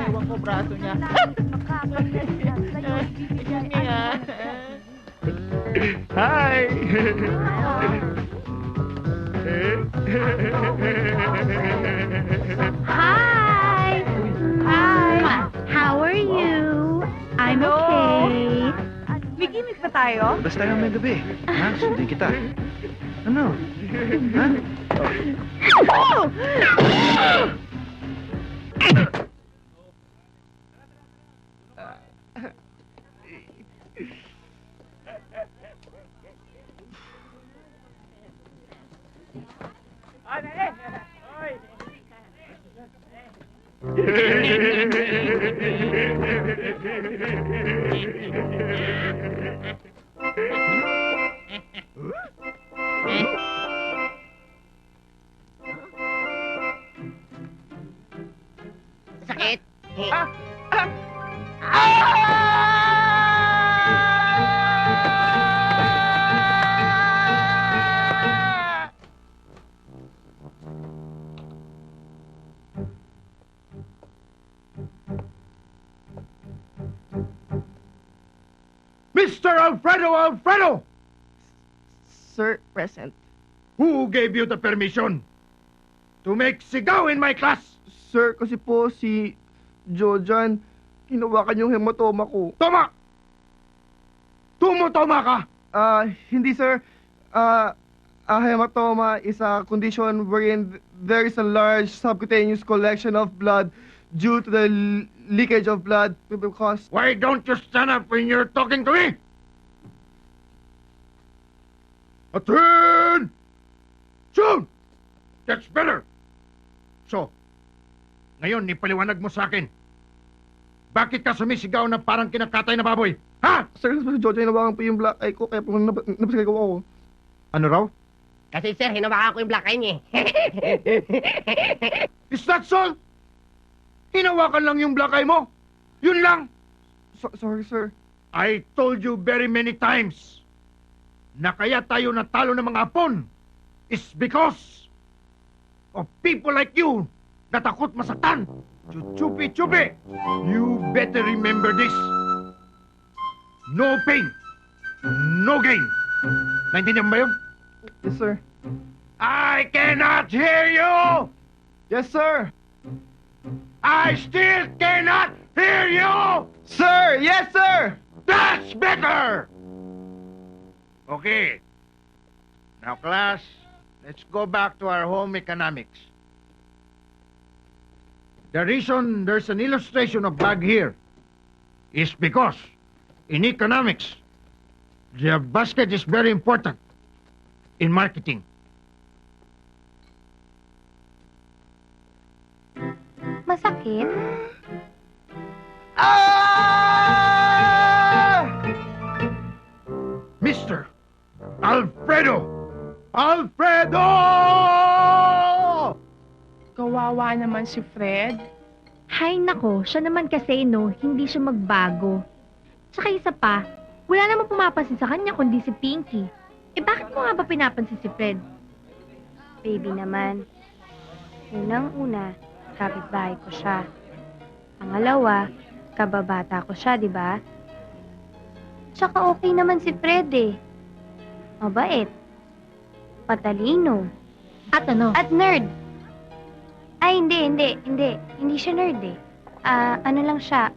Ewan ko braso niya. Hi! Hi! Hi! How are you? I'm okay. May gimmick ba tayo? Basta tayo may gabi. Ha? Sundin kita. Ano? Ha? Sakit? Mr. Alfredo Alfredo! Sir, present. Who gave you the permission to make sigaw in my class? Sir, kasi po si Jojan, hinawakan yung hematoma ko. Toma! Tumutoma ka! Hindi sir. A hematoma is a condition wherein there is a large subcutaneous collection of blood due to the leakage of blood because... Why don't you stand up when you're talking to me? Attention! That's better. So, ngayon ipaliwanag mo sa akin. Bakit ka sumisigaw na parang kinakatay na baboy? Ha? Sir, si Jojan, hinawakan po yung black eye ko kaya po napasigaw ako. Ano raw? Kasi sir, hinawakan ko yung black eye niya eh. Is that so? Hinawakan lang yung black eye mo? Yun lang? Sorry, sir. I told you very many times na kaya tayo natalo ng mga Hapon is because of people like you na takot masaktan. Chuchupi-chupi! You better remember this. No pain, no gain. Naintindihan mo ba yun? Yes, sir. I cannot hear you! Yes, sir. I still cannot hear you! Sir! Yes, sir! That's better! Okay. Now, class, let's go back to our home economics. The reason there's an illustration of bag here is because in economics, the basket is very important in marketing. Masakit? Mr. Alfredo! Alfredo! Kawawa naman si Fred. Hay nako, siya naman kasi no, hindi siya magbago. Tsaka isa pa, wala namang pumapansin sa kanya kundi si Pinky. Eh bakit mo nga ba pinapansin si Fred? Baby naman. Unang-una, kapitbahay ko siya. Pangalawa, kababata ko siya, di ba? Tsaka okay naman si Fred eh. Mabait. Patalino. At ano? At nerd. Ay, hindi. Hindi siya nerd eh. Ano lang siya,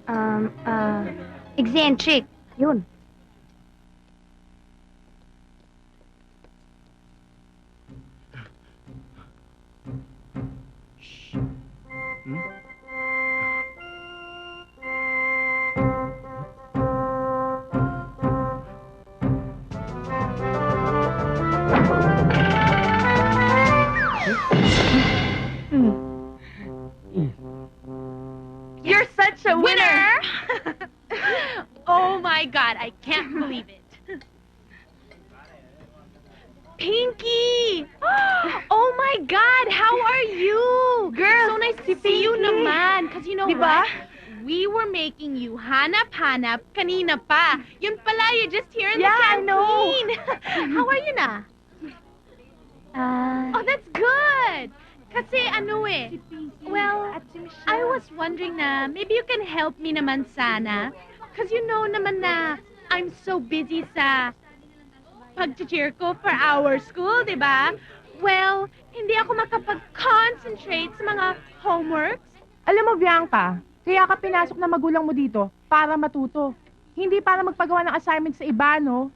eccentric. Yun. such a winner! Oh my God, I can't believe it. Pinky! Oh my God, how are you? Girl, so nice to see you naman. Because you know Diba? what? We were making you hanap-hanap kanina pa. Yun pala, you're just here in the Yeah, I know. canteen. How are you na? Oh, that's good. Kasi ano eh. Well, I was wondering na maybe you can help me naman sana. Because you know naman na I'm so busy sa pag-cheer ko for our school, di ba? Well, hindi ako makapag-concentrate sa mga homeworks. Alam mo, Bianca, kaya ka pinasok na magulang mo dito para matuto. Hindi para magpagawa ng assignment sa iba, no?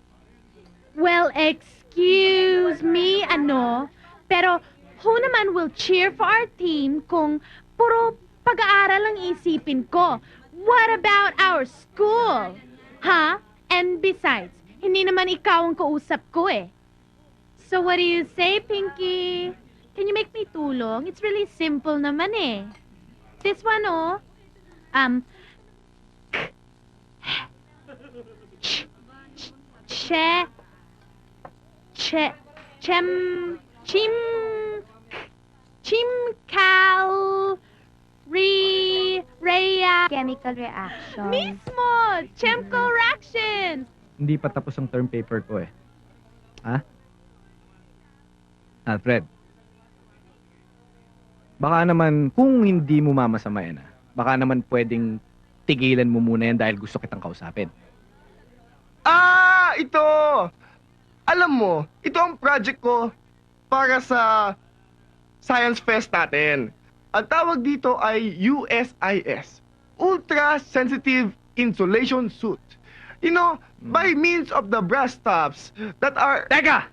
Well, excuse me, ano? Pero who naman will cheer for our team kung puro pag-aaral ang isipin ko? What about our school? Huh? And besides, hindi naman ikaw ang kausap ko eh. So what do you say, Pinky? Can you make me tulong? It's really simple naman eh. This one, oh. Che... Chimcal... Chemical reaction. Mismo! Chemical reactions! Hindi pa tapos ang term paper ko eh. Ha? Alfred. Baka naman, kung hindi mo mamasamayan baka naman pwedeng tigilan mo muna yan dahil gusto kitang kausapin. Ito! Alam mo, ito ang project ko para sa Science Fest natin. Ang tawag dito ay USIS, Ultra Sensitive Insulation Suit. You know, by means of the brass tops that are... Teka!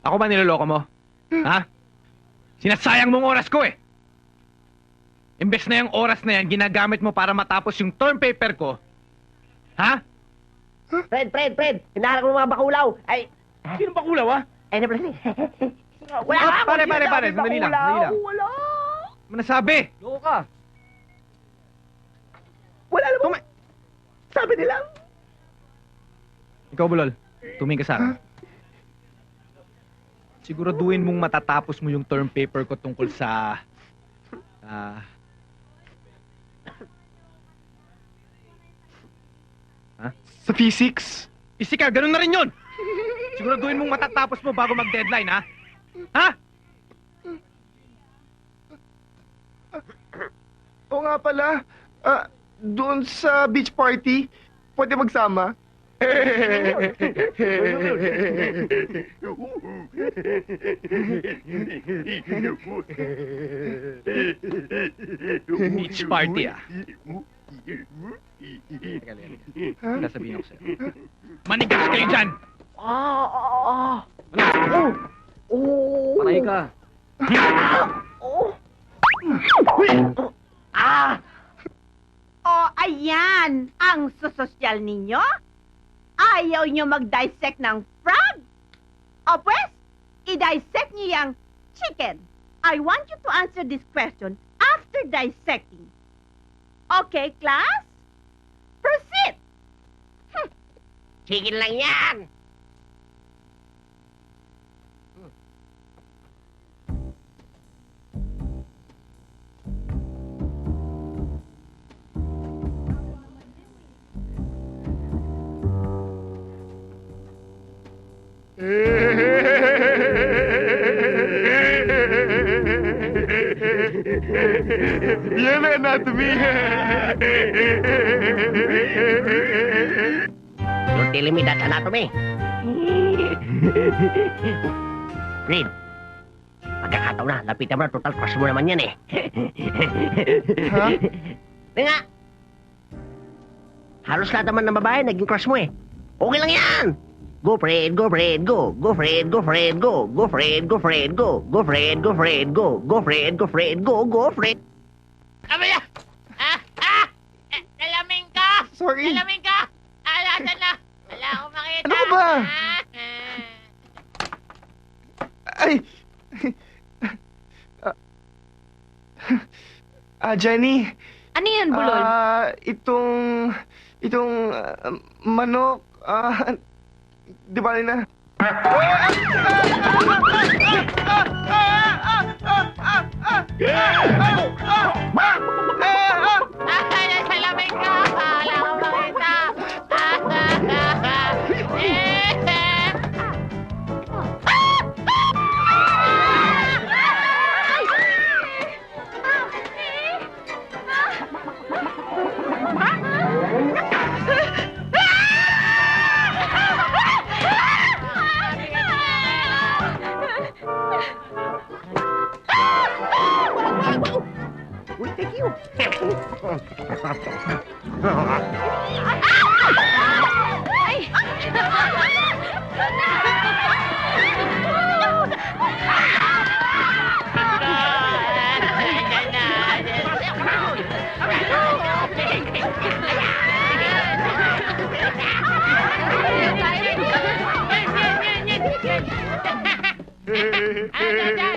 Ako ba niloloko mo? Ha? Sinasayang mong oras ko eh! Imbes na yung oras na yan, ginagamit mo para matapos yung term paper ko. Ha? Fred! Hinahanap ko ng mga bakulaw. Ay, Sino ba kulaw, ha? ay, na pala. Wala ka! Pare, sandali lang. Wala. Ano nasabi? Loko ka. Wala naman. Sabi nila. Ikaw, Bulol, tumingin ka sa akin. Siguraduhin mong matatapos mo yung term paper ko tungkol sa... Sa physics? Physical, ganun na rin yun! Siguraduhin mong matatapos mo bago mag-deadline, ha? Ha? Oo nga pala, doon sa beach party, pwede magsama? Beach party, ah. Teka. Sasabihin ako sa'yo. Manigas kayo dyan! Patay ka. Oh, ayan ang sosyal ninyo? Ayaw nyo mag-dissect ng frog? O pues, i-dissect nyo yung chicken. I want you to answer this question after dissecting. Okay, class? Proceed! Chicken lang yan. Yan ang anatomy. You're telling me that's anatomy. Fred, magkakataon na. Lapitan mo na. Total crush mo naman yan eh. Ha? Nga. Halos lahat naman ng babae naging crush mo eh. Okay lang yan. Go Fred, go Fred, go. Go Fred, go Fred, go. Go Fred, go Fred, go. Go Fred, go Fred, go. Go Fred, go Fred, go. Go Fred. Abaya! Nalamin ka! Sorry. Nalamin ka! Alasan na! Wala akong makita. Ano ka ba? Ay! Jenny. Ano yan, Bulol? Itong manok, di ba na? Nasa lamig ka! Wala akong makita! Uy, thank you.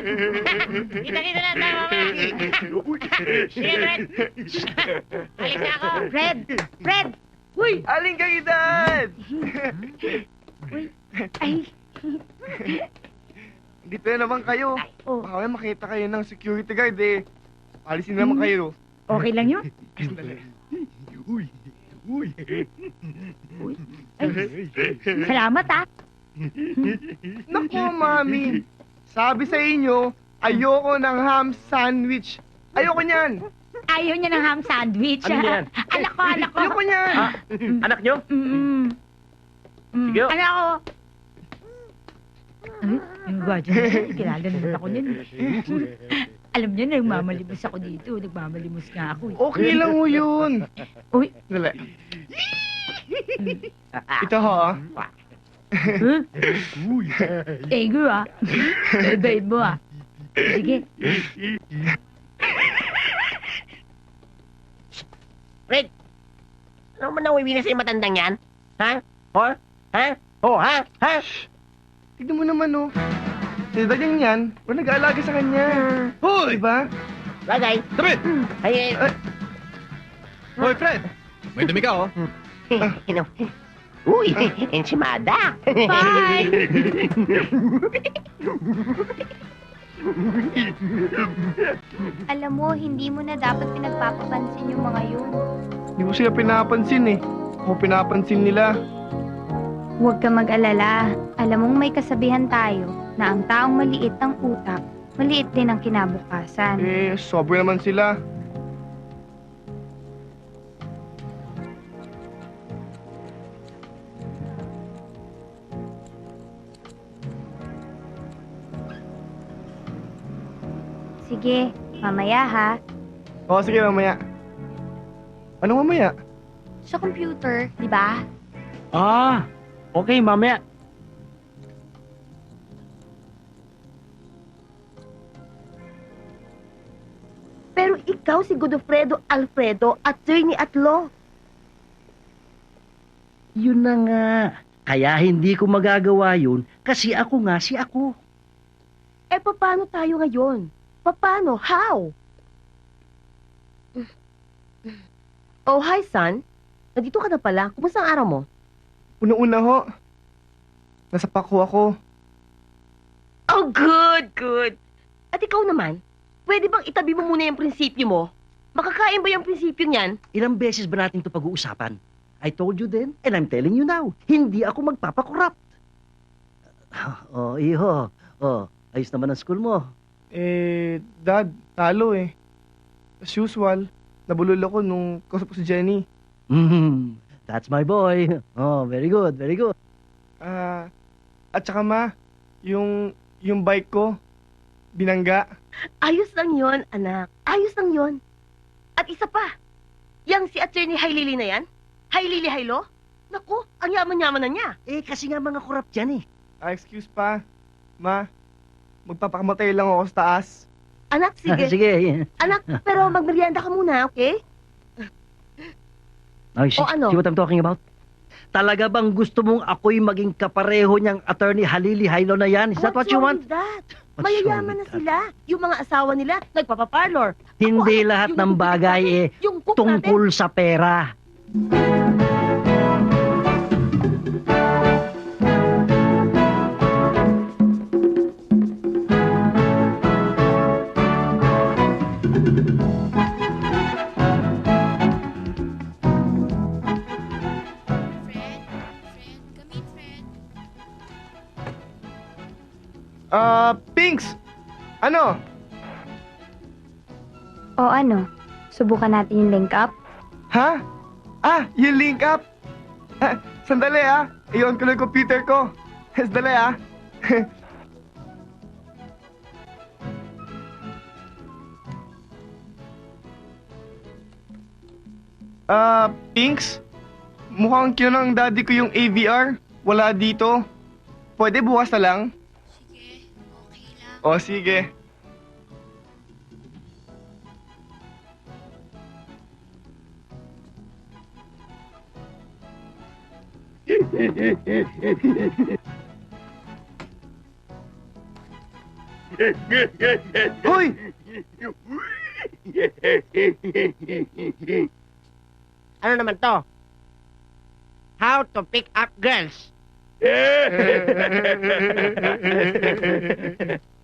Kita-kita na tayo mamaya! Sige, Fred! Alis na ako! Fred! Fred! Uy! Aling kang edad! Ay, Dito na naman kayo. oh, Baka may makita kayo ng security guard eh. Alisin na naman kayo. okay lang yun? Salamat ah. Naku, mami. Sabi sa inyo, ayoko ng ham sandwich. Ayoko niyan. Ayaw niya ng ham sandwich. Ano yan? Anak ko, anak ko. Ayoko niyan. Anak nyo? Sige. Anak ko. Yung gwadyo na kilala naman ako niyan. Alam niyo, nagmamalimos ako dito. Nagmamalimos nga ako. Okay lang ho yun. Uy. Dali. Ito ho. Ego ah. Babe mo ah. Sige. Fred! Ano man nawiwi na sa'yo matandang yan? Ha? Ha? Ha? Oh, ha? Ha? Tignan mo naman oh. Sa edad niyan yan, wala nag-aalaga sa kanya. Hoy! Diba? Bagay. David! Ay, Hoy, Fred! May dumi ka, oh. Ino. Uy, enchimada. Bye! Alam mo, hindi mo na dapat pinagpapapansin yung mga yun. Hindi ko sila pinapansin eh. Ako pinapansin nila. Huwag ka mag-alala. Alam mong may kasabihan tayo na ang taong maliit ang utak, maliit din ang kinabukasan. Eh, sobra naman sila. Sige, mamaya ha. O, sige, mamaya. Anong mamaya? Sa computer, di ba? Ah, okay, mamaya. Pero ikaw si Godofredo Alfredo, attorney at law. Yun na nga. Kaya hindi ko magagawa yun kasi ako nga si ako. Eh, paano tayo ngayon? Paano? How? Oh, hi, son. Nandito ka na pala. Kumusta ang araw mo? Una-una ho. Nasa pako ako. Oh, good. At ikaw naman, pwede bang itabi mo muna yung prinsipyo mo? Makakain ba yung prinsipyo niyan? Ilang beses ba natin ito pag-uusapan? I told you then, and I'm telling you now. Hindi ako magpapakorrupt. Oh, iho. Oh, ayos naman ang school mo. Eh, Dad, talo eh. As usual, nabulol ako nung kausap ko si Jenny. That's my boy. Oh, very good, very good. At saka ma, yung bike ko, binangga. Ayos lang yon, anak. Ayos lang yon. At isa pa, yang si attorney Hailili na yan? Hailili Hailo? Naku, ang yaman-yaman na niya. Eh, kasi nga mga korrupt yan eh. Excuse pa. Ma, magpapakamatay lang ako sa taas. Anak, sige. Sige. Anak, pero magmerienda ka muna, okay? Oh, see, O, ano? see what I'm talking about? Talaga bang gusto mong ako'y maging kapareho niyang attorney Halili Hailo na yan? Is that what What's you wrong want? with that? What's Mayayaman wrong na with sila. Yung mga asawa nila, nagpapaparlor. Hindi lahat ng bagay Yung cook tungkol sa pera. Pinks! Ano? O ano, subukan natin yung link up? Ha? Yung link up? Sandali iyon ko lang yung computer ko. Sandali Pinks? Mukhang cute ng daddy ko yung AVR. Wala dito. Pwede bukas na lang? Sige, okay lang. O, sige. Hoy! Ano naman to? How to pick up girls.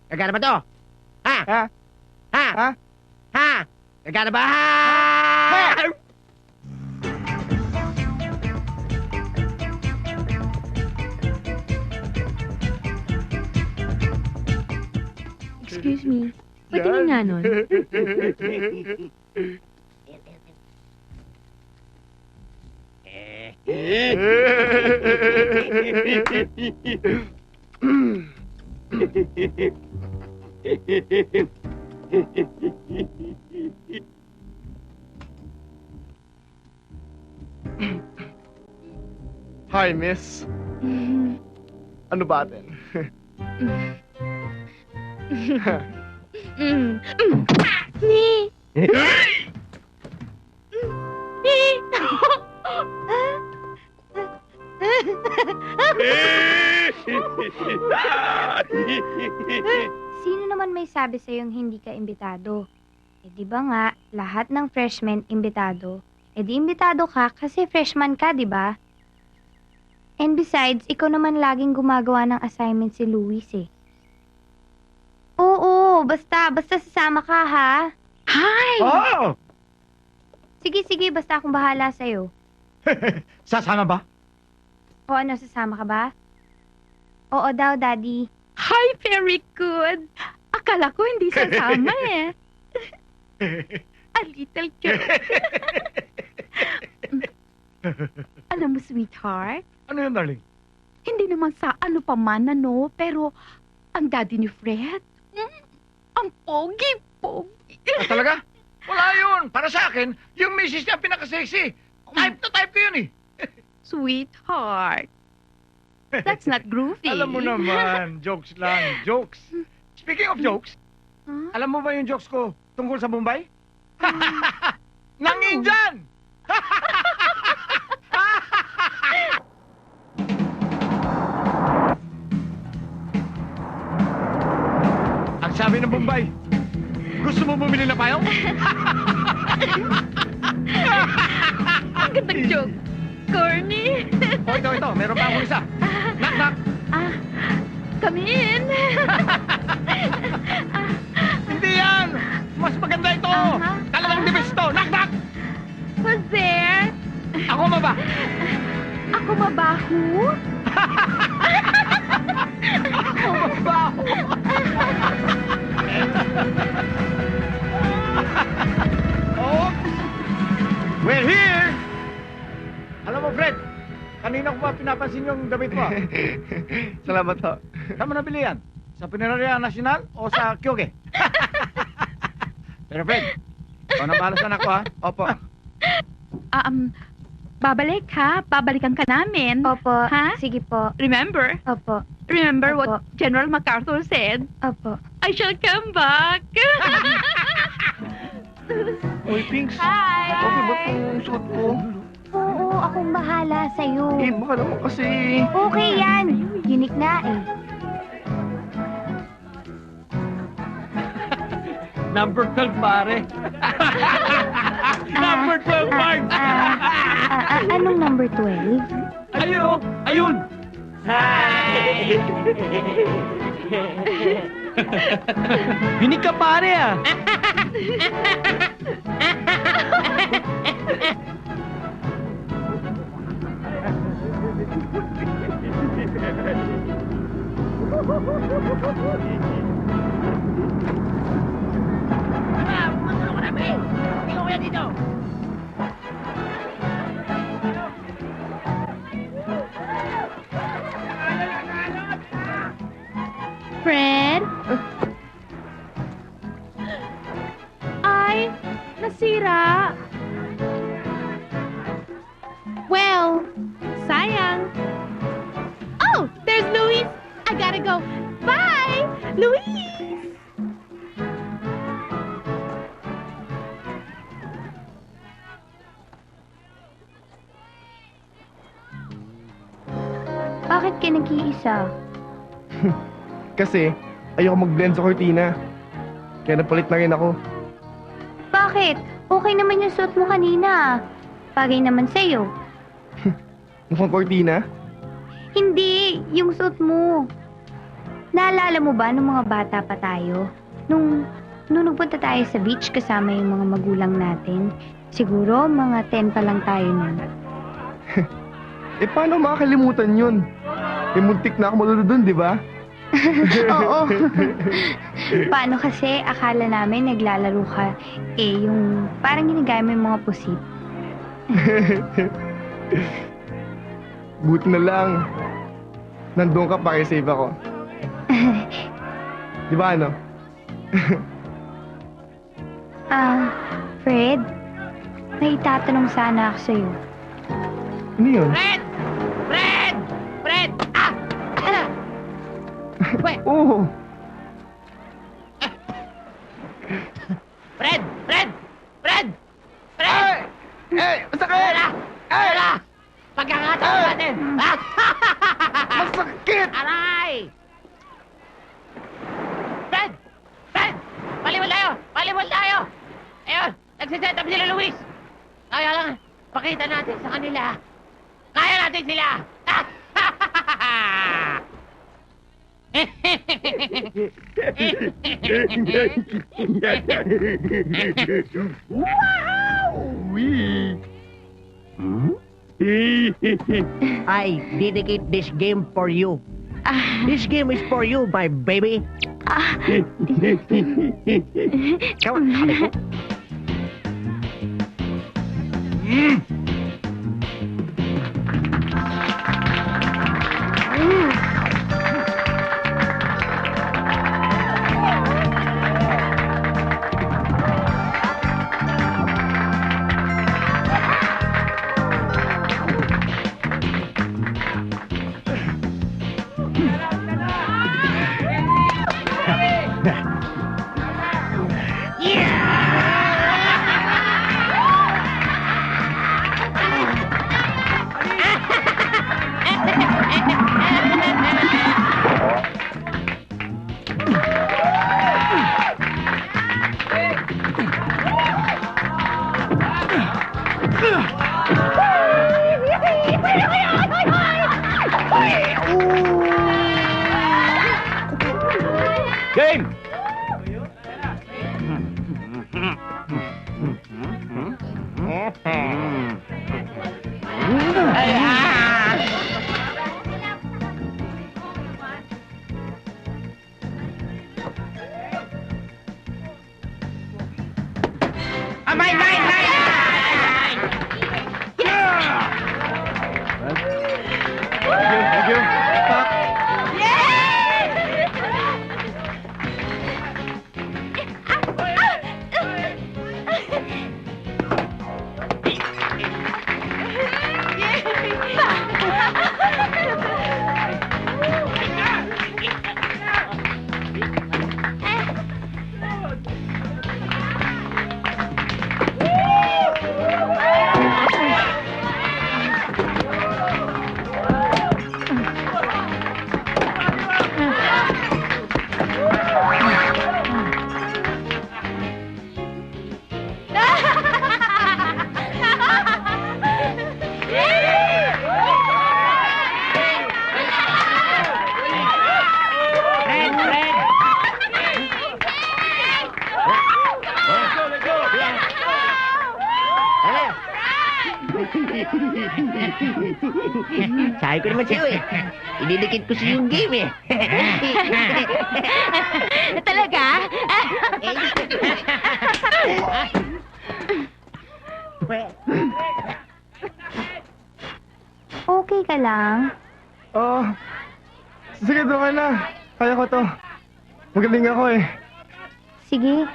Gagana ba to? Ha? Ha? Ha? Ha? Ha? Gagana ba? Ha? Excuse me. Patingin nga nun. Hi, miss. Ano ba atin? Ni! Sino naman may sabi sa'yong hindi ka imbitado? Di ba nga, lahat ng freshmen imbitado. Di imbitado ka kasi freshman ka, di ba? And besides, ikaw naman laging gumagawa ng assignment si Luis Oo, basta sasama ka ha. Hi! Oh! Sige, basta akong bahala sa'yo. Sasama ba? O ano, sasama ka ba? Oo daw, Daddy. Hi, very good. Akala ko hindi sasama A little joke. Alam mo, sweetheart, Ano yun, darling? hindi naman sa ano pa man, pero ang daddy ni Fred, ang pogi-pogi. Talaga? Wala yun. Para sa akin, yung misis niya pinaka-sexy. Type na type ko yun Sweetheart, that's not groovy. Alam mo naman, jokes lang, jokes. Speaking of jokes, alam mo ba yung jokes ko tungkol sa Mumbai? Nang Indian! Ang sabi ng Mumbai, gusto mo bumili na payong? Ang gandang joke. Corny. Ito, meron pa akong isa. Knock. Come in. Hindi yan! Mas maganda ito! Talagang dibis ito! Knock! Who's there? Ako ba? Ako mabaho? Ako mabaho! Oh! We're here! Alam mo, Fred, kanina ko pa pinapansin yung damit mo. Salamat ho. Saan mo nabili yan? Sa Pineraria Nacional o sa Kyoge? Pero Fred, ikaw na bahala sa anak ko, ha? Opo. Babalik ha? Babalikan ka namin. Opo, Ha? sige po. Remember? Opo, Remember Opo. what General MacArthur said? opo. I shall come back. Uy, Pinks. Hi! Okay ba itong suot ko? Oo, akong bahala sa'yo. Baka naman kasi... Okay yan. Unique na Number 12, pare. Number 12, Mark! Anong number 12? Ayun, oh! Ayun! Binig ka, pare, ah! Fred? Ay, nasira. Well, sayang. Oh, there's Luis. I gotta go. Bye, Luis. Bakit ka nag-iisa? Kasi, ayoko mag-blend sa cortina. Kaya napalit na rin ako. Bakit? Okay naman yung suot mo kanina. Bagay naman sa'yo. Mukhang cortina? Hindi, yung suot mo. Naalala mo ba nung mga bata pa tayo? Nung nagpunta tayo sa beach kasama yung mga magulang natin? Siguro, mga 10 pa lang tayo nun. Paano makakalimutan yun? Muntik na ako malulod dun, di ba? Oo. Paano kasi akala namin naglalaro ka, yung parang ginagaya mo yung mga pusit. Buti na lang. Nandun ka, pakisave ako. Di ba ano? Fred, may itatanong sana ako sa'yo. Ano yun? Fred! Fred! Fred! Ah! Ano? Oo. Fred! Fred! Fred! Fred! Masakit! Wala! Pagkakataon natin! Masakit! Aray! Fred! Fred! Palibol tayo! Palibol tayo! Ayun! Nagsiset up sila, Luis! Kaya lang, pakita natin sa kanila. Kaya natin sila! I dedicate this game for you. This game is for you, my baby. Come on, come Game! Thank you. Sabi ko naman sa'yo eh. Ididikit ko sa yung game eh. Talaga? Okay ka lang? Oh, sige, doon ka na. Kaya ko to. Magaling ako eh. Sige.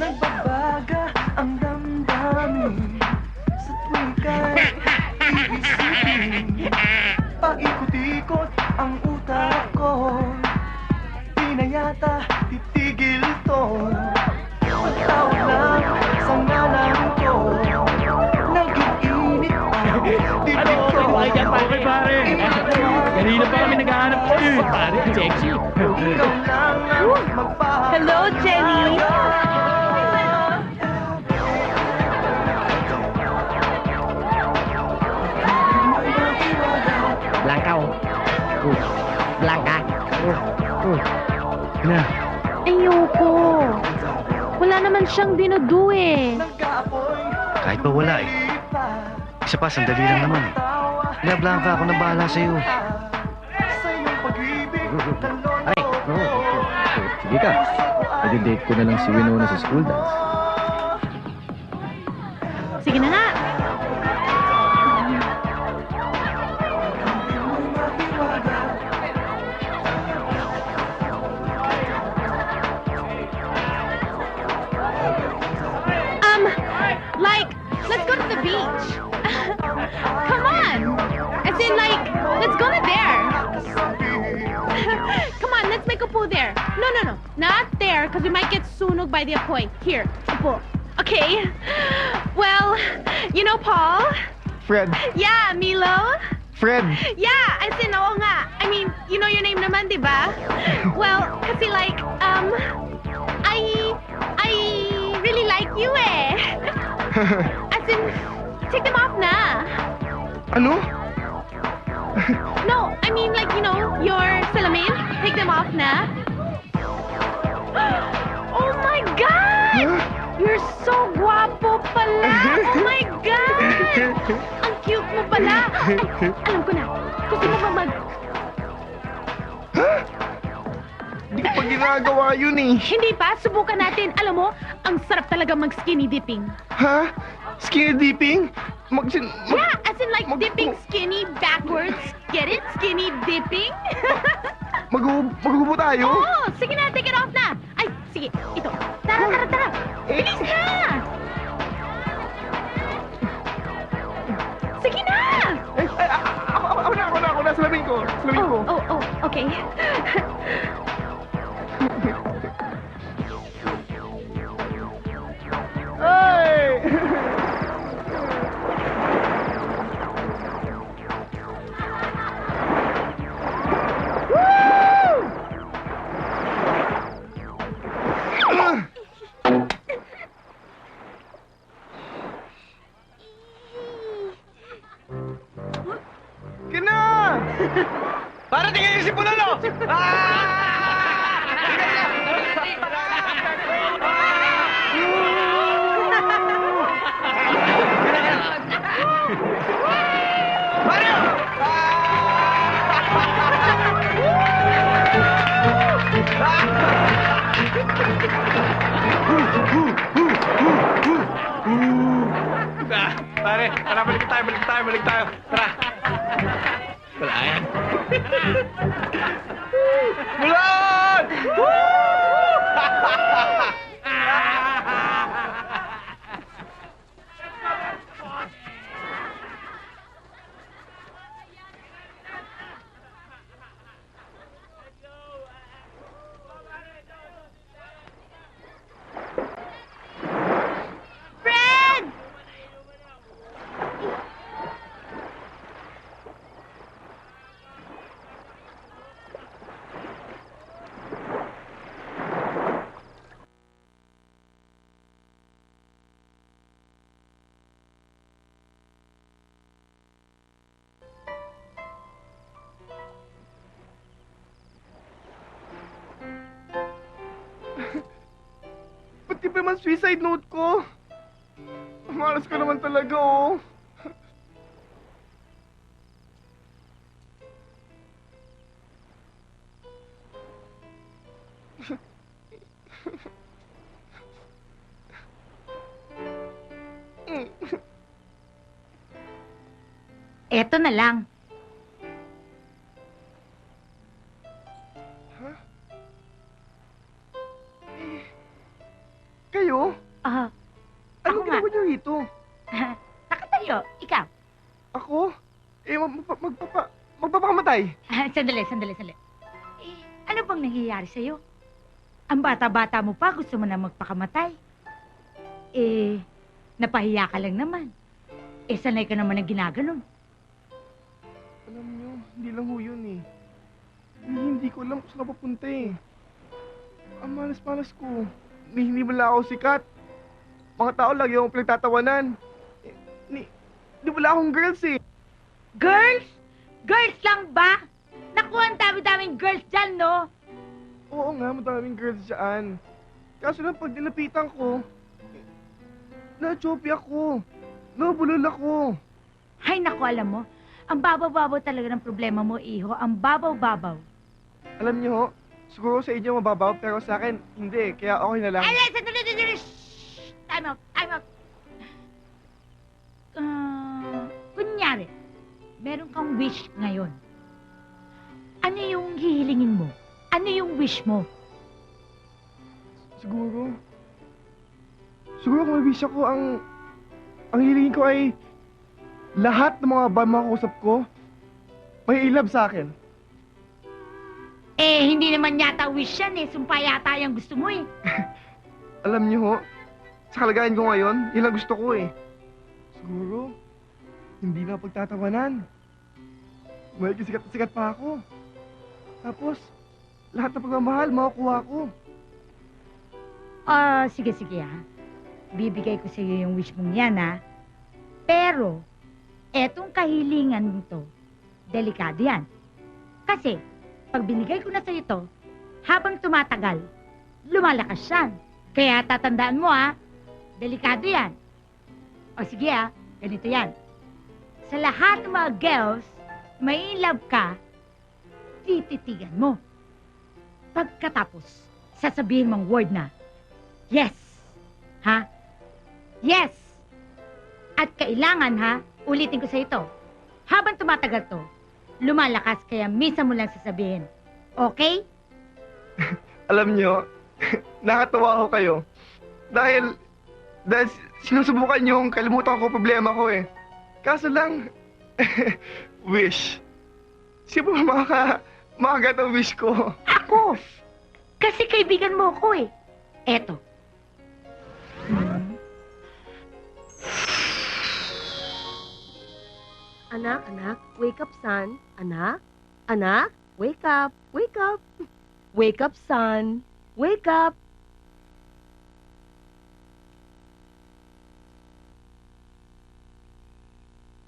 Nagbabaga ang damdamin sa tuwing ka'y iisipin. Paikot-ikot ang utak ko, di na yata titigil to. Pagtawag lang sa ngalan ko, nag-iinit ang dibdib ko. Okay, pare. Kanina pa kami naghahanap kayo eh. Pare, sexy. Ikaw lang ang magpapahalaga. Hello, Jenny. Blanca oh. Blanca. Na. Ayoko. Wala naman siyang dinudo eh. Kahit pa wala eh. Isa pa, sandali lang naman eh. Na Blanca, ako na bahala sa'yo. Aray. Sige ka. Pwede-date ko na lang si Winona sa school dance. Sige na nga. Like, let's go to the beach. Come on. As in, like, let's go to there. Come on, let's make a pool there. No. Not there, because we might get sunog by the apoy. Here, a pool. Okay. Well, you know Paul? Fred. Yeah, Milo? Fred. Yeah, as in, oo nga. I mean, you know your name naman, di ba? Well, kasi like, I really like you eh. As in, take them off na. Ano? No, I mean like, you know, your salamin. Take them off na. Oh my God! Huh? You're so guwapo pala! Oh my God! Ang cute mo pala! Ay, alam ko na. Gusto mo ba Di ko pa ginagawa yun eh. Hindi pa? Subukan natin. Alam mo, ang sarap talaga mag-skinny dipping. Ha? Skinny dipping? Yeah, as in like dipping skinny backwards. Get it? Skinny dipping? Maghubo tayo? Oo! Sige na, take it off na! Ay, sige, ito. Tara! Bilis na! Sige na! Ako na, salamin ko. Oh, okay. Hey! Kina! Para tingnan yung si Pulolo! Pare, tara, balik tayo. Tara. Wala yan. Mulan! Pati pa man suicide note ko. Malas ka naman talaga, oh. Eto na lang. Kayo? Ah, Anong ako nga. ginagawa niyo rito? Nakatayo. Ikaw. Ako? Magpapakamatay. Sandali. Ano bang nangyayari sa'yo? Ang bata-bata mo pa, gusto mo na magpakamatay. Napahiya ka lang naman. Sanay ka naman ng ginaganon. Alam niyo, hindi lang ho yun eh. Hindi ko alam kung saan papunta eh. Ang malas-malas ko. Hindi mo lang ako sikat. Mga tao lagi akong pinagtatawanan. Di wala akong girls eh. Girls? Girls lang ba? Naku, ang dami-daming girls dyan, no? Oo nga, madaming girls dyan. Kaso lang pag nilapitan ko, na-choppy ako. Nabulol ako. Hay, naku, alam mo, ang babaw-babaw talaga ng problema mo, iho. Ang babaw-babaw. Alam niyo ho, siguro sa inyo mababaw, pero sa akin, hindi. Kaya okay na lang. Ay, sandali. Time out. Kunyari, meron kang wish ngayon. Ano yung hihilingin mo? Ano yung wish mo? Siguro kung may wish ako, ang hilingin ko ay lahat ng mga makakusap ko may ilab sa akin. Hindi naman yata wish yan eh. Sumpa yata yung gusto mo eh. Alam niyo ho, sa kalagayan ko ngayon, yun ang gusto ko eh. Siguro, hindi na pagtatawanan. May sikat pa ako. Tapos, lahat ng pagmamahal, makukuha ko. Sige ha. Bibigay ko sa iyo yung wish mong yan ha. Pero, etong kahilingan mo to, delikado yan. Kasi, pag binigay ko na sa ito, habang tumatagal, lumalakas yan. Kaya tatandaan mo ha, delikado yan. O sige ha, ganito yan. Sa lahat ng mga girls, may love ka, tititigan mo. Pagkatapos, sasabihin mong word na, yes. Ha? Yes! At kailangan ha, ulitin ko sa ito. Habang tumatagal to, lumalakas kaya minsan mo lang sasabihin. Okay? Alam niyo, nakatawa ako kayo. Dahil sinusubukan niyong kalimutan ko problema ko eh. Kaso lang, wish. Sino ba makagat ang wish ko? Ako! Kasi kaibigan mo ako eh. Eto. Anak, wake up, son. Anak, wake up. Wake up, son. Wake up.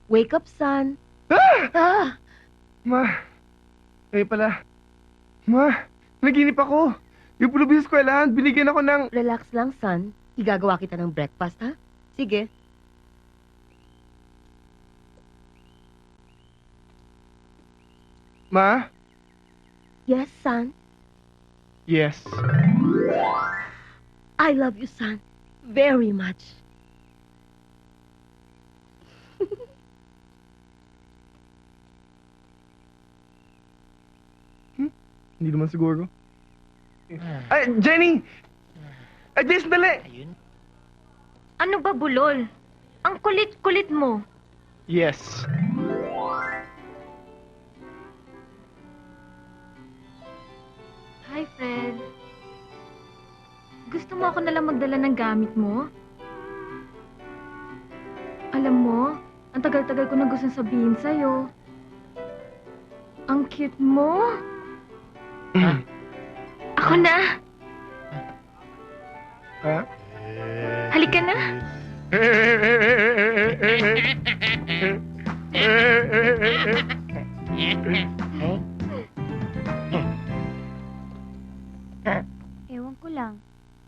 Wake up, son. Ma, kayo pala. Ma, naginip ako. Yung pulubi sa eskwelahan, binigyan ako ng... Relax lang, son. Igagawa kita ng breakfast, ha? Sige. Ma? Yes, son. Yes. I love you, son. Very much. Hindi naman siguro. Ay, Jenny! Ay, Jess, dali! Ano ba, Bulol? Ang kulit-kulit mo. Yes. Hi, Fred. Gusto mo ako nalang magdala ng gamit mo? Alam mo, ang tagal-tagal ko na gustong sabihin sa'yo. Ang cute mo. Ako na. Ha? Halika na. Ewan ko lang.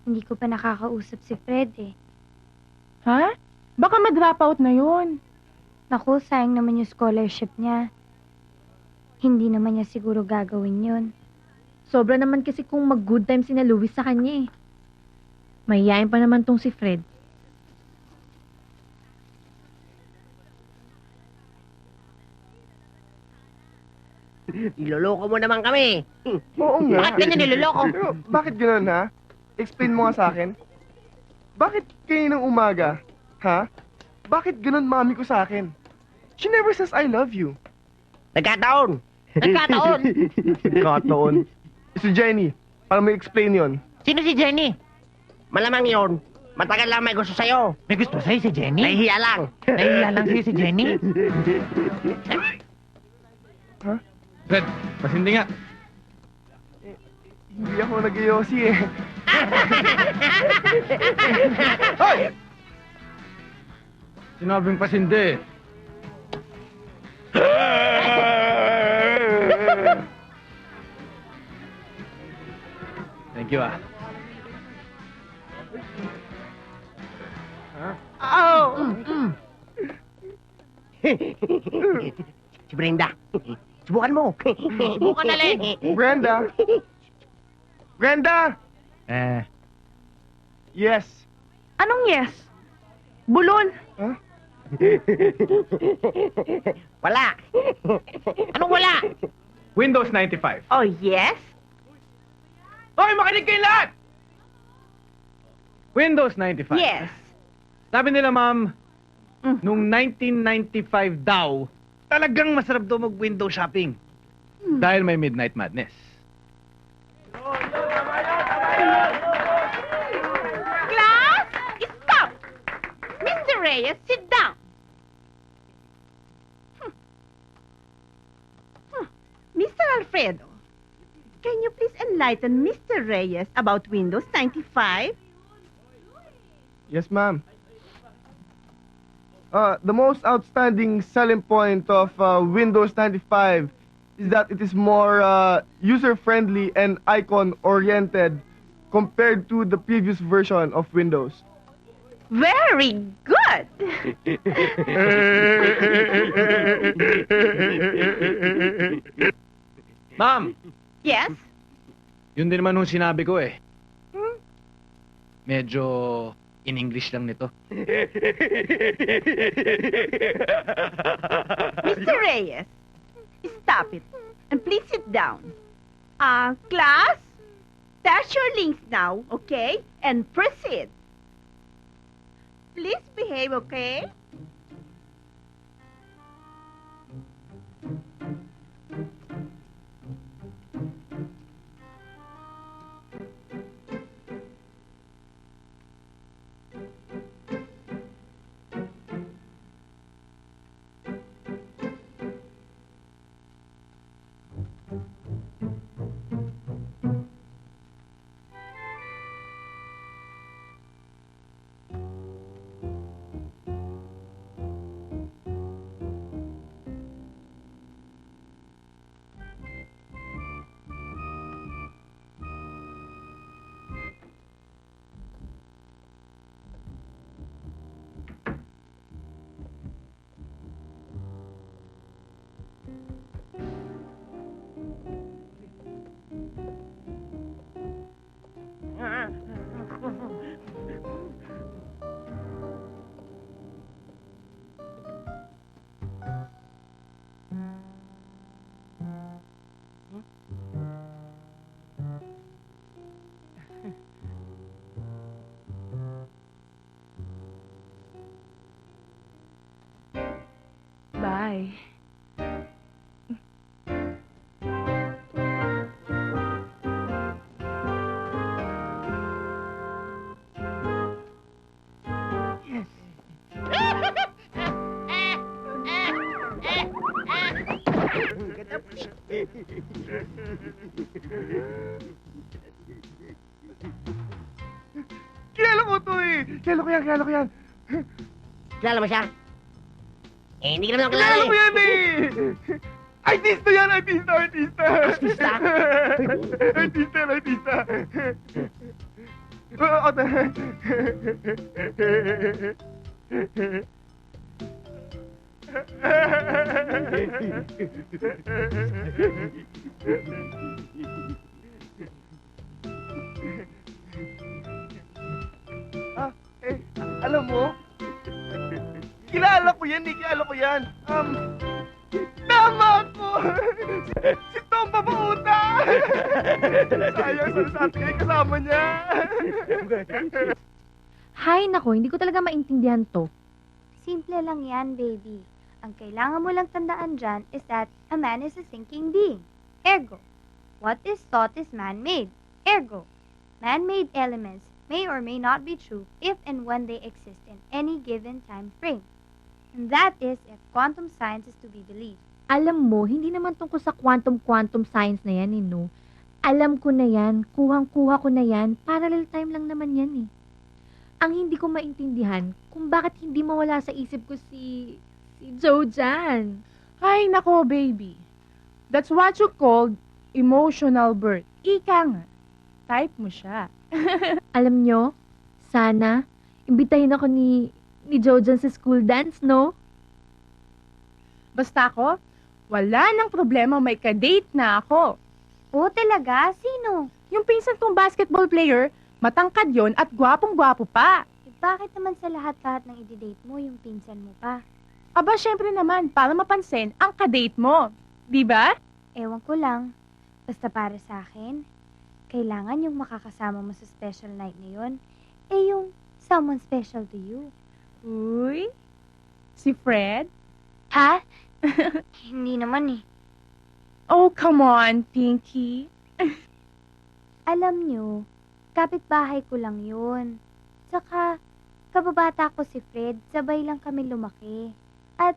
Hindi ko pa nakakausap si Fred eh. Ha? Baka ma-drop out na yun. Naku, sayang naman yung scholarship niya. Hindi naman niya siguro gagawin yun. Sobra naman kasi kung mag-good time si na Luis sa kanya eh. Mahihayin pa naman tong si Fred. Niloloko mo naman kami. Oo nga. Bakit ganyan niloloko? Pero bakit ganun, ha? Explain mo nga sa akin. Bakit kayo ng umaga? Ha? Bakit ganun mami ko sa akin? She never says I love you. Nagkataon. Nagkataon. Kataon. Si Jenny, para mo explain yon. Sino si Jenny? Malamang yon. Matagal lang may gusto sa'yo. May gusto sa'yo si Jenny? Nahihiya lang. Nahihiya lang sa'yo si Jenny? Fred, pasindi nga. Hindi ako nag-iossi eh. Hoy! Sinabing pasindi. Thank you ah. Si Brenda. Subukan mo. Subukan na rin. Brenda? Brenda! Yes. Anong yes? Bulon. Huh? Wala. Anong wala? Windows 95. Oh, yes? Hoy, makinig kayo lahat! Windows 95. Yes. Sabi nila, ma'am, nung 1995 daw, talagang masarap daw mag-window shopping. Dahil may Midnight Madness. Class, stop! Mr. Reyes, sit down. Mr. Alfredo, can you please enlighten Mr. Reyes about Windows 95? Yes, ma'am. The most outstanding selling point of Windows 95 is that it is more user-friendly and icon-oriented compared to the previous version of Windows. Very good. Ma'am, Yes? yun din naman yung sinabi ko eh. Medyo in English lang nito. Mr. Reyes, stop it. And please sit down. Class, dash your links now, okay? And proceed. Please behave, okay? Bye. Kilala ko to eh! Kilala ko yan! Kilala mo siya? Eh, hindi ka naman kilala Kilala ko eh. yan eh! Artista yan! Artista! Artista? Artista! Alam mo, kilala ko yan, kilala ko yan. Tama ako! Si Tom Babauta! Sayang sa atin kayo kasama niya. Hay nako, hindi ko talaga maintindihan to. Simple lang yan, baby. Ang kailangan mo lang tandaan dyan is that a man is a thinking being. Ergo, what is thought is man-made. Ergo, man-made elements may or may not be true if and when they exist in any given time frame. And that is if quantum science is to be believed. Alam mo, hindi naman tungkol sa quantum science na yan, no? Alam ko na yan, kuhang-kuha ko na yan, parallel time lang naman yan, eh. Ang hindi ko maintindihan, kung bakit hindi mawala sa isip ko si Joe dyan. Ay, nako, baby. That's what you call emotional birth. Ika nga. Type mo siya. Alam nyo, sana, imbitahin ako ni Joe dyan sa school dance, no? Basta ako, wala nang problema, may ka-date na ako. Oo, talaga? Sino? Yung pinsan kong basketball player, matangkad yon at gwapong-gwapo pa. Eh, bakit naman sa lahat-lahat ng i-date mo, yung pinsan mo pa? Aba, syempre naman, para mapansin ang ka-date mo. Di ba? Ewan ko lang. Basta para sa akin, kailangan yung makakasama mo sa special night na yun, eh yung someone special to you. Uy, si Fred? Ha? Hindi naman eh. Oh, come on, Pinky. Alam nyo, kapitbahay ko lang yun. Saka, kababata ko si Fred, sabay lang kami lumaki. At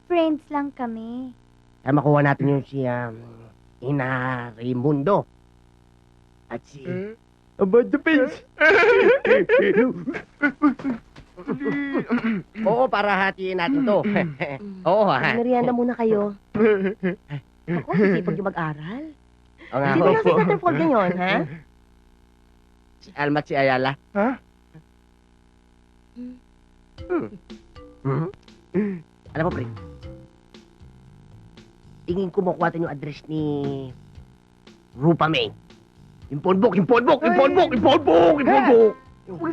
friends lang kami. Kaya makuha natin yung si Ina Raimundo. At si... About the pins! Oo, para hatiin natin to. Oo, ha. Merienda muna kayo. Ako, sisipag yung mag-aral. Oo nga, Sino ho. lang si Rutherford ngayon, ha? Si Alma at si Ayala. Ha? Alam mo, pre, tingin ko makuha natin yung address ni Rupa May. Yung phone book! Wala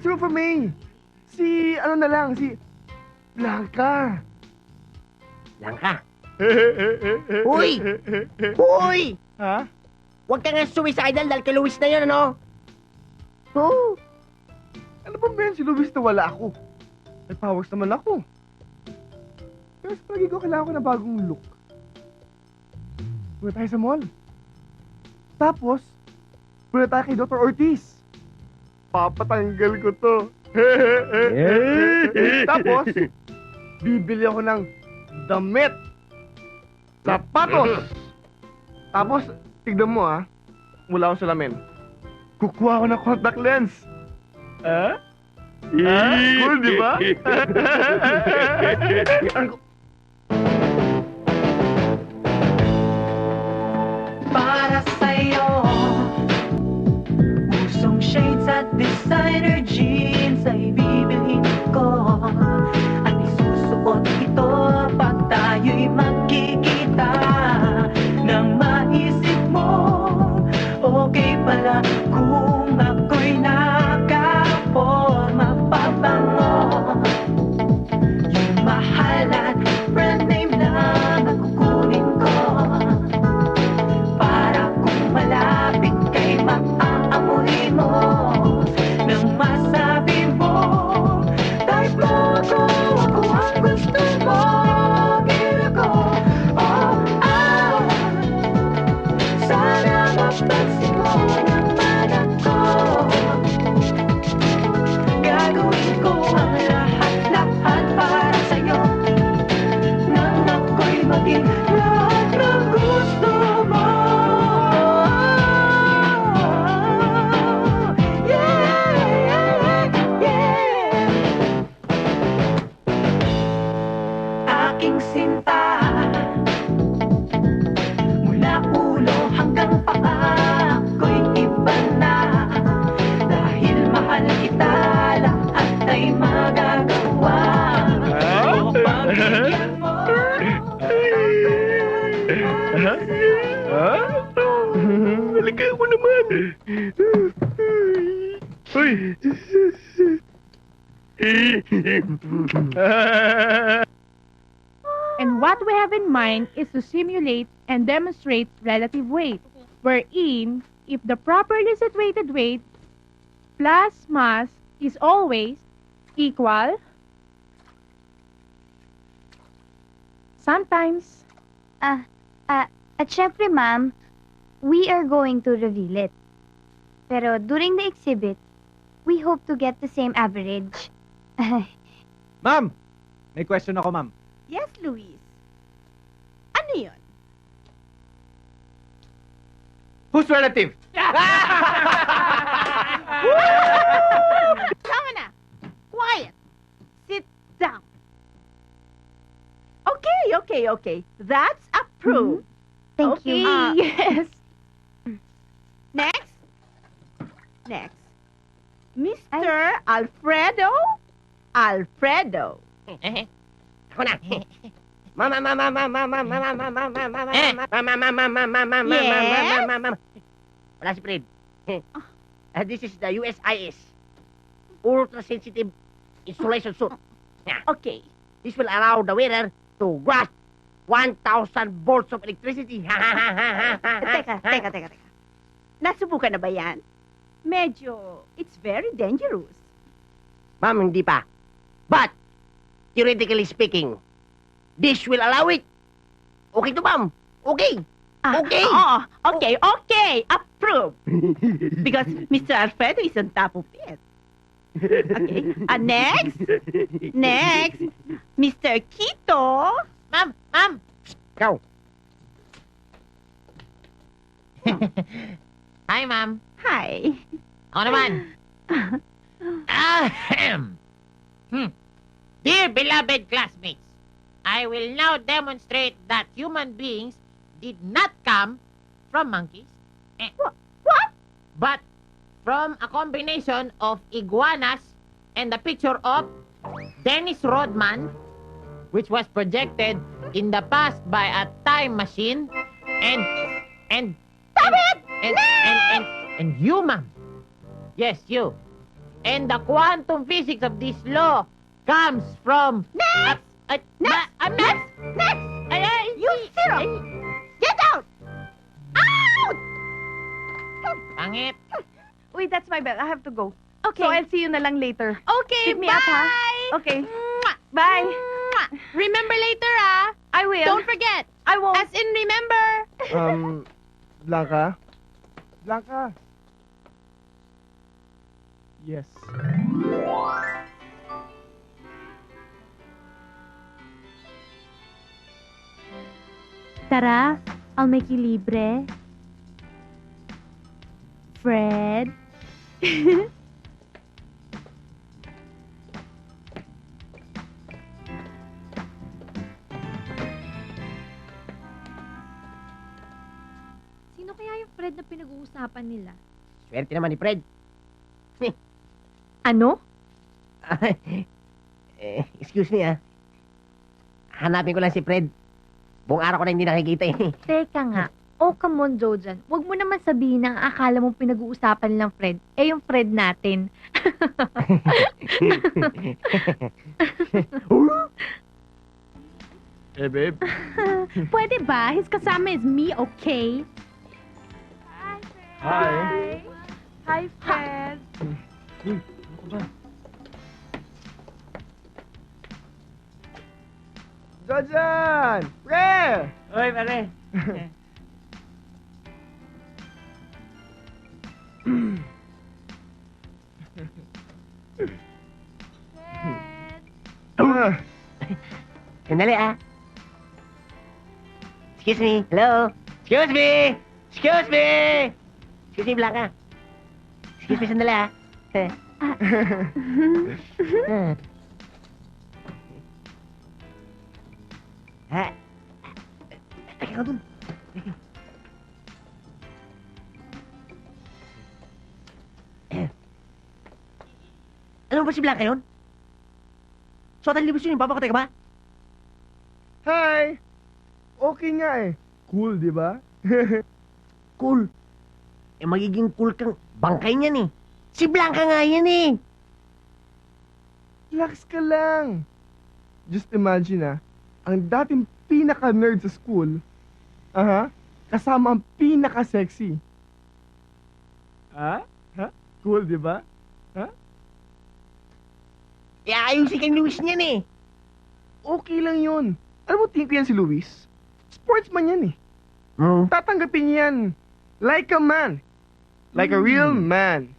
si Rufa May. Si, ano na lang, si Blanca. Langka. Uy! Uy! Ha? Huwag ka nga suicidal dahil kay Luis na yun, ano? Oo. Ano ba meron si Luis na wala ako? May powers naman ako. Pero sa palagi ko, kailangan ko na bagong look. Punta tayo sa mall. Tapos, punta tayo kay Dr. Ortiz. Papatanggal ko to. Tapos, bibili ako ng damit. Sapatos. Tapos, tignan mo wala akong salamin. Kukuha ako ng contact lens. Cool, di ba? Para sa'yo, usong shades at designer jeans ay bibilhin ko. At isusuot ito pag tayo'y magkikita. Nang maisip mo, okay pala kung ako'y nakaporma pabango. Yung mahal at brand name lang ang kukunin ko. Para kung malapit kay maaamoy mo, nang masabi And what we have in mind is to simulate and demonstrate relative weight, wherein if the properly situated weight plus mass is always equal, sometimes, At syempre, ma'am, we are going to reveal it. Pero during the exhibit, we hope to get the same average. Ma'am! May question ako, ma'am. Yes, Luis. Ano yun? Who's relative? Tama na. Quiet. Sit down. Okay. That's approved. Thank Okay. you. yes. Next. Mr. Alfredo. Ako na. Mama. Wala si Fred. This is the USIS. Ultra-sensitive insulation suit. Okay. This will allow the wearer to grasp 1,000 volts of electricity. Teka. Nasubukan na ba yan? Medyo, it's very dangerous. Ma'am, hindi pa. But, theoretically speaking, this will allow it. Okay to, ma'am? Okay. Okay. Okay. Approved. Because Mr. Alfredo is on top of it. Okay. Next, Mr. Quito. Ma'am. Ikaw. Hi, ma'am. Hi. Ako naman. Ahem. Dear beloved classmates, I will now demonstrate that human beings did not come from monkeys. What? But from a combination of iguanas and the picture of Dennis Rodman, which was projected in the past by a time machine, and you, ma'am. Yes, you. And the quantum physics of this law comes from... Next! Next! You zero! Get out! Out! Pangit. Wait, that's my bell. I have to go. Okay. So I'll see you na lang later. Okay, Pick me bye! up, ha? Okay. Bye. Remember later, ah. I will. Don't forget. I won't. As in remember. Blanca? Blanca? Yes. Tara, I'll make you libre. Fred. Sino kaya yung Fred na pinag-uusapan nila? Swerte naman ni Fred. Ano? Excuse me, Hanapin ko lang si Fred. Buong araw ko na hindi nakikita eh. Teka nga. Oh, come on, Jojan. Huwag mo naman sabihin na ang akala mong pinag-uusapan lang Fred. Eh, yung Fred natin. Hey, babe. Pwede ba? His kasama is me, okay? Hi. Hi, Fred. Jojan! Pre! Oy, pare. Sandali, Excuse me. Hello? Excuse me! Excuse me! Excuse me, Blanca. Excuse me, sandali, Teka ka dun. Alam mo ba si Blanca yun? So, talibos yun yung papakatay ka ba? Hi! Okay nga Cool, di ba? Cool. Magiging cool kang bangkay niyan Si Blanca nga yan Relax ka lang. Just imagine ang dating pinaka-nerd sa school, kasama ang pinaka-sexy. Ha? Cool, di ba? Ayusin kang Luis niyan eh. Okay lang yun. Alam mo, tingin ko yan si Luis. Sportsman yan eh. Tatanggapin niya yan. Like a man. Like a real man.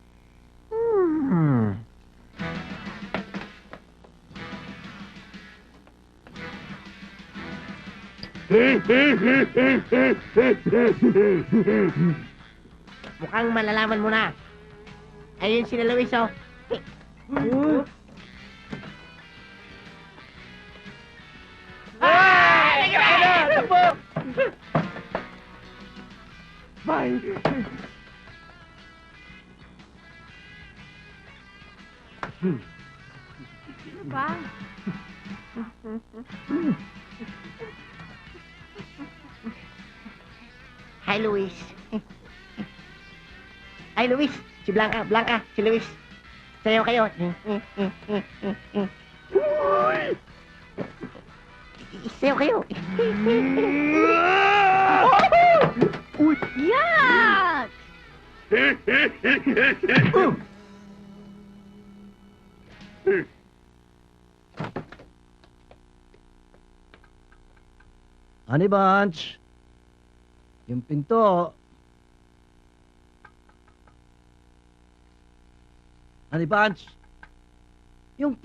Mukhang malalaman mo na. Ayun sila Luis, oh. Bye! Ba? Hi, Luis. Hi, Luis. Si Blanca. Blanca, si Luis. Sayaw kayo. Sayaw kayo. Uy! Yuck! Honey Bunch, yung pinto. Honey Bunch, yung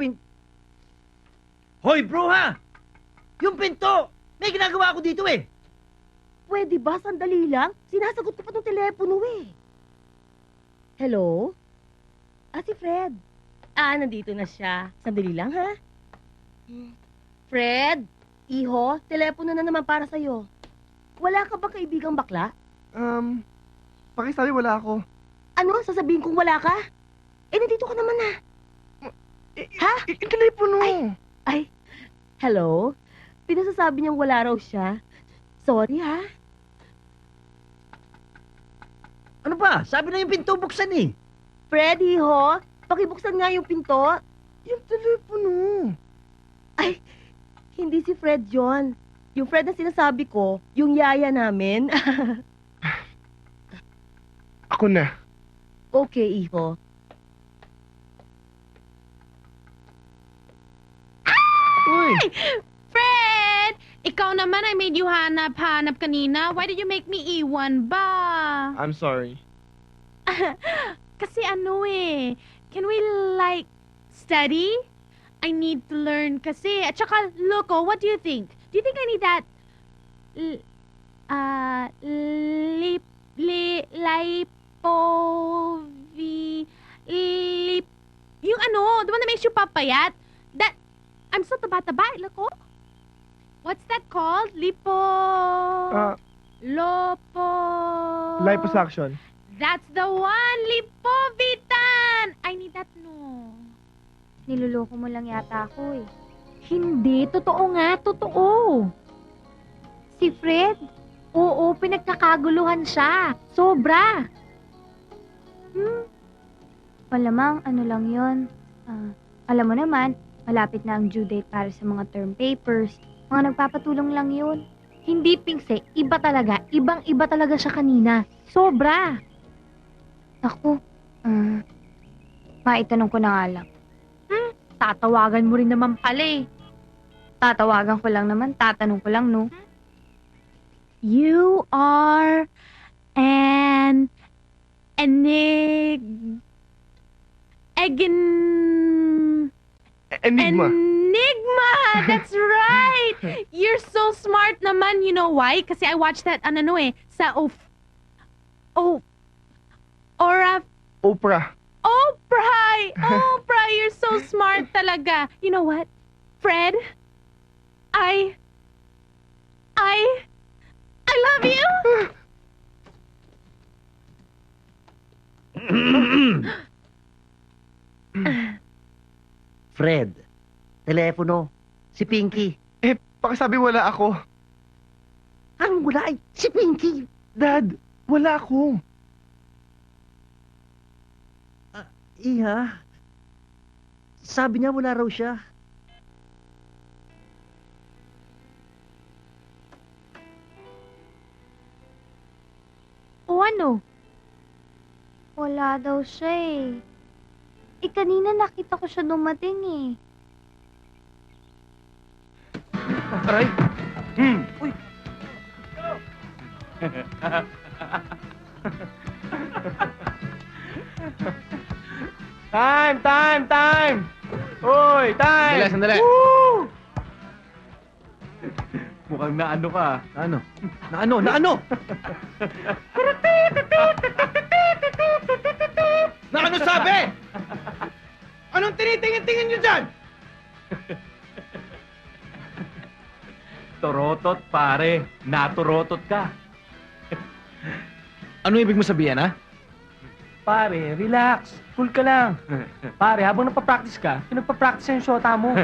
Hoy, bruha! Yung pinto! May ginagawa ako dito eh! Pwede ba? Sandali lang. Sinasagot ko pa tong telepono eh. Hello? Si Fred. Nandito na siya. Sandali lang, ha? Fred? Iho, telepono na naman para sa'yo. Wala ka ba kaibigang bakla? Pakisabi wala ako. Ano? Sasabihin kong wala ka? Nandito ka naman na. Ha? Yung telepono. Ay, hello? Pinasasabi niyang wala raw siya. Sorry, ha? Ano ba? Sabi na yung pinto buksan eh. Fred, iho, pakibuksan nga yung pinto. Yung telepono. Ay, hindi si Fred John. Yung Fred na sinasabi ko, yung yaya namin. Ako na. Okay, iho. Uy! Fred! Ikaw naman, I made you hanap-hanap kanina. Why did you make me iwan ba? I'm sorry. Kasi can we study? I need to learn kasi. At saka, Loco, what do you think? Do you think I need that yung the one that makes you papayat? That, I'm so taba-taba, Loco. What's that called? Liposuction. That's the one, Lipovitan! I need that, no. Niloloko mo lang yata ako eh. Hindi, totoo nga, totoo. Si Fred? Oo, pinagkakaguluhan siya. Sobra. Malamang ano lang yon. Alam mo naman, malapit na ang due date para sa mga term papers. Mga nagpapatulong lang yun. Hindi, Pinkse. Iba talaga. Ibang-iba talaga siya kanina. Sobra. Ako, maitanong ko na nga lang. Tatawagan mo rin naman pala eh. Tatawagan ko lang naman, tatanong ko lang, no? You are an Enigma. Enigma! That's right! You're so smart naman. You know why? Kasi I watched that sa Oprah. Oprah, you're so smart talaga. You know what? Fred, I love you. Fred, telepono, si Pinky. Pakisabi wala ako. Ang wala ay si Pinky. Dad, wala ako. Iha, Sabi niya wala raw siya. O ano? Wala daw siya eh. Eh, kanina nakita ko siya dumating eh. Aray! Uy! Time! Uy, time! Sandali. Mukhang naano ka. Naano? Naano sabi? Anong tinitingin-tingin nyo dyan? Torotot, pare. Naturotot ka. Ano ibig mo sabihin, ha? Pare, relax. Cool ka lang. Pare, habang nagpa-practice ka, pinagpa-practice yung shota mo.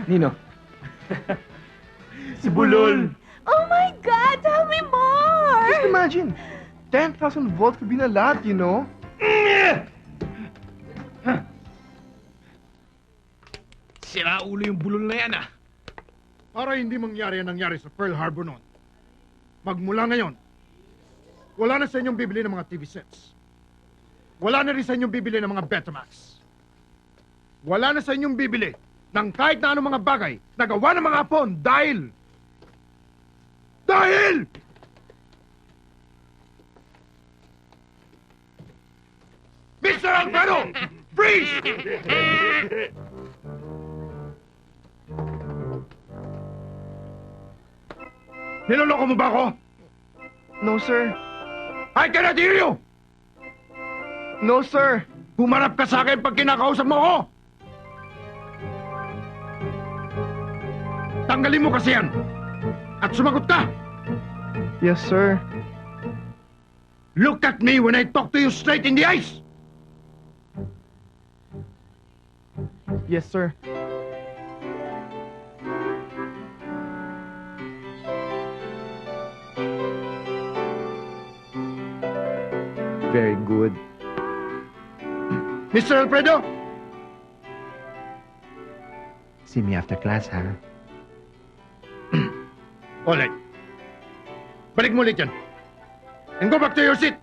Nino? Si Bulol. Oh my God! Tell me more! Just imagine, 10,000 volts could be a lot, you know? Sira ulo yung Bulol na yan, ah. Para hindi mangyari ang nangyari sa Pearl Harbor noon. Magmula ngayon, wala na sa inyong bibili ng mga TV sets. Wala na rin sa inyong bibili ng mga Betamax. Wala na sa inyong bibili ng kahit na anong mga bagay na gawa ng mga Hapon dahil... Mr. Alfredo! Freeze! Niloloko mo ba ako? No, sir. I cannot hear you! No, sir. Humarap ka sa akin pag kinakausap mo ako! Tanggalin mo kasi yan! At sumagot ka! Yes, sir. Look at me when I talk to you straight in the eyes! Yes, sir. Very good. Mr. Alfredo! See me after class, ha? Alright. Balik mo ulit yan. And go back to your seat!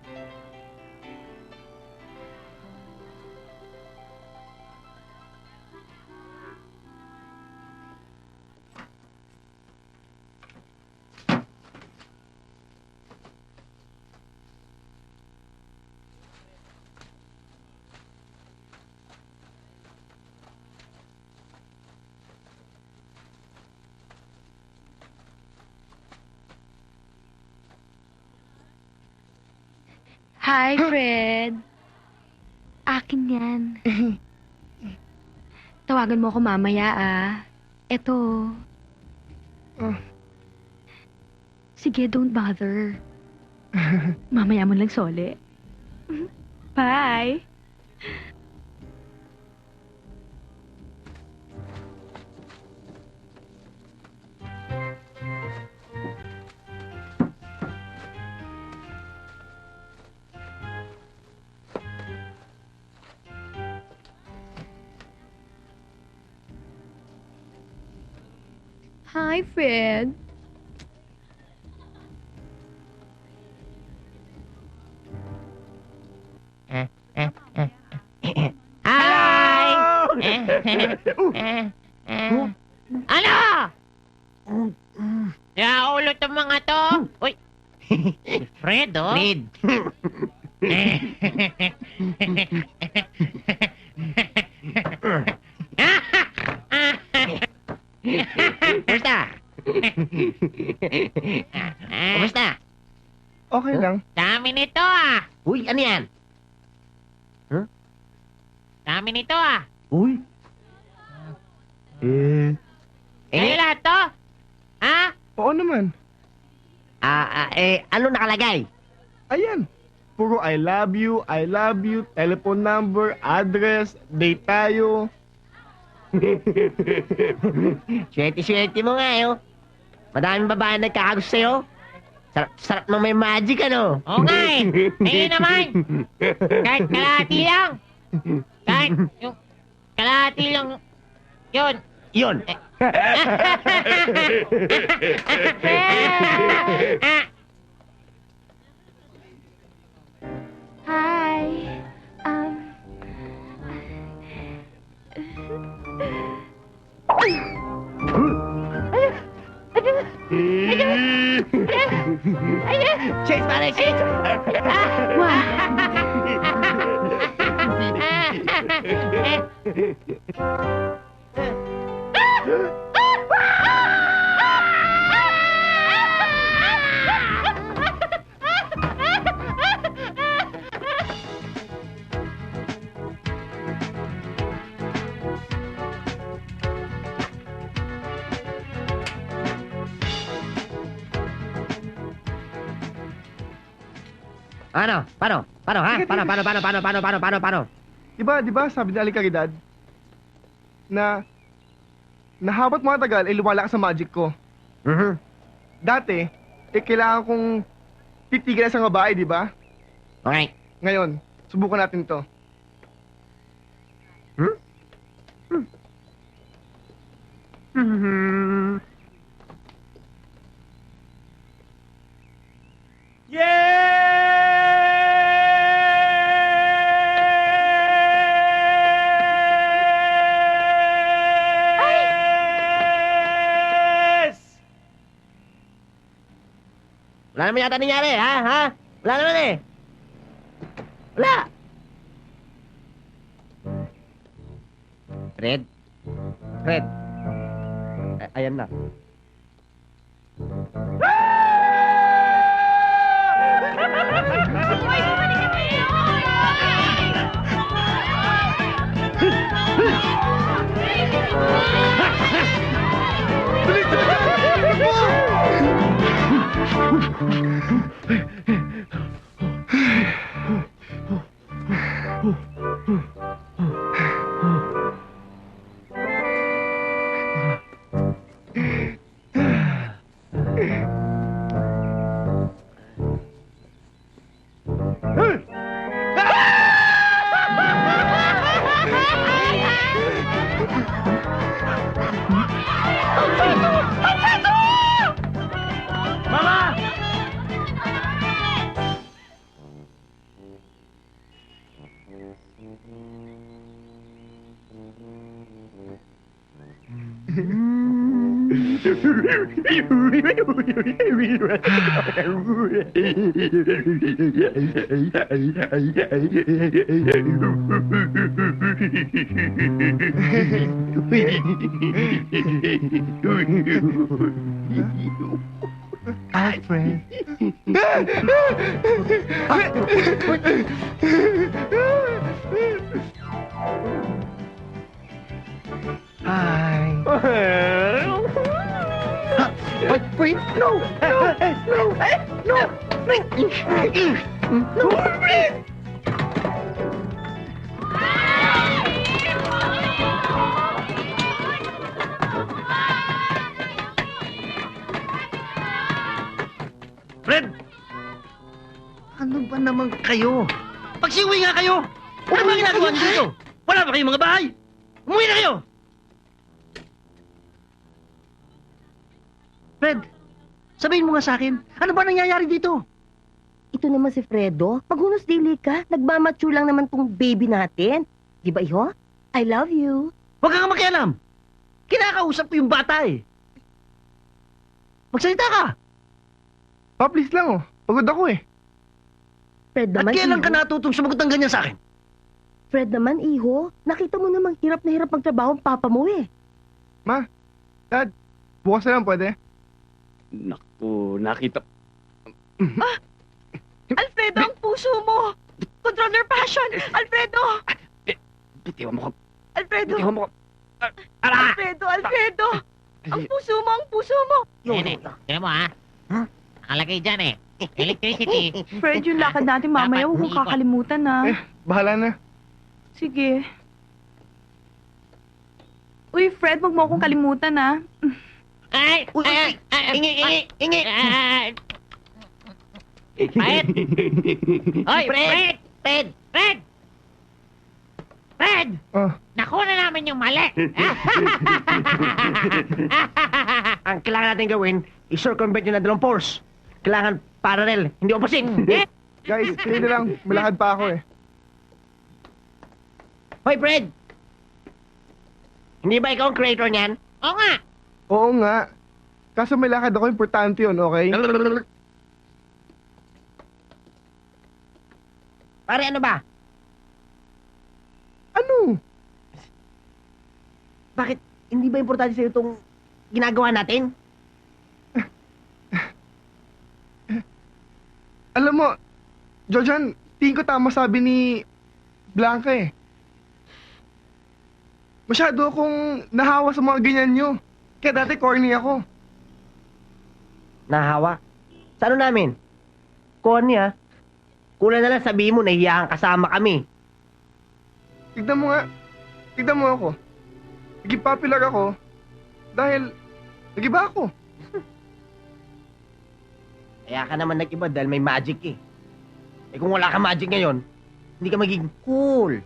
Hi, Fred. Akin yan. Tawagan mo ako mamaya, ah. Eto. Sige, don't bother. Mamaya mo lang sole. Bye. Hi, Fred. Ano? Ulo tong mga to. Uy. Fred, oh. Fred. Kumusta? Kumusta? Okay lang. Dami nito, ah. Uy, ano yan? Dami nito, ah. Uy! Sa'yo lahat to? Ha? Oo naman. Ano nakalagay? Ayan. Puro I love you, telephone number, address, date tayo. Swerte-swerte mo nga, eh, oh. Madaming babae nagkakagusto sa'yo. Sarap mo may magic, ano? Oo nga, eh. Ayun naman. Kahit kalahati lang. Kahit yung kalahati lang. Yun. Yun. Hi. Chase, pare, chase! Ano? Paano? Paano, ha? Paano? Di ba, sabi ni Alikagidad, na habang matagal, ay lumalakas sa magic ko. Dati, kailangan kong titigan sa babae, di ba? Okay. Ngayon, subukan natin to. Wala naman yata nangyari, ha? Wala naman eh. Wala. Fred? Ayan na. Alfred. Hi. Wait, no! Fred! Ano ba naman kayo? Pagsiuwi nga kayo! Ano ba ginagawa niyo dito? Wala ba kayong mga bahay? Umuwi na kayo! Fred, sabihin mo nga sa akin, ano ba nangyayari dito? Ito naman si Fredo. Maghunos dili ka. Nagmamatsu lang naman tong baby natin. Di ba, iho? I love you. Huwag kang makialam. Kinakausap ko yung bata eh. Magsalita ka. Pa, please lang, oh. Pagod ako eh. Fred At naman, kailan iho. ka natutong sumagot ng ganyan sa akin? Fred naman, iho. Nakita mo namang hirap na hirap magtrabaho ang papa mo eh. Ma, Dad, bukas na lang pwede? Naku, nakita... Alfredo, ang puso mo! Control your passion! Alfredo! Bitiwan mo ko. Alfredo! Bitiwan mo ko. Alfredo! Ang puso mo! Ang puso mo! Yan eh. Tignan mo ha. Nakalagay dyan eh. Electricity. Fred, yung lakad natin mamaya, huwag mong kakalimutan na. Bahala na. Sige. Uy, Fred, wag mo akong kalimutan na. Ay! Ingi! Fred! Oy, Fred! Fred! Oh. Nakuna namin yung mali! Ang kailangan natin gawin, i-circumvent yung dalawang force. Kailangan parallel, hindi opposite. Yeah? Guys, kayo na lang. Malakad pa ako eh. Hoy, Fred! Hindi ba ikaw ang creator niyan? Oo nga! Oo nga. Kaso may lakad ako, importante yun, okay? Pare, ano ba? Ano? Bakit hindi ba importante sa'yo itong ginagawa natin? Alam mo, Jojan, tingin ko tama sabi ni Blanca eh. Masyado akong nahawa sa mga ganyan nyo. Kaya dati corny ako. Nahawa? Sa ano namin? Corny ha? Kulang na lang sabihin mo, nahiya kang kasama kami. Tignan mo nga. Tignan mo ako. Naging popular ako dahil nag-iba ako. Kaya ka naman nag-iba dahil may magic eh. Eh kung wala ka magic ngayon, hindi ka magiging cool.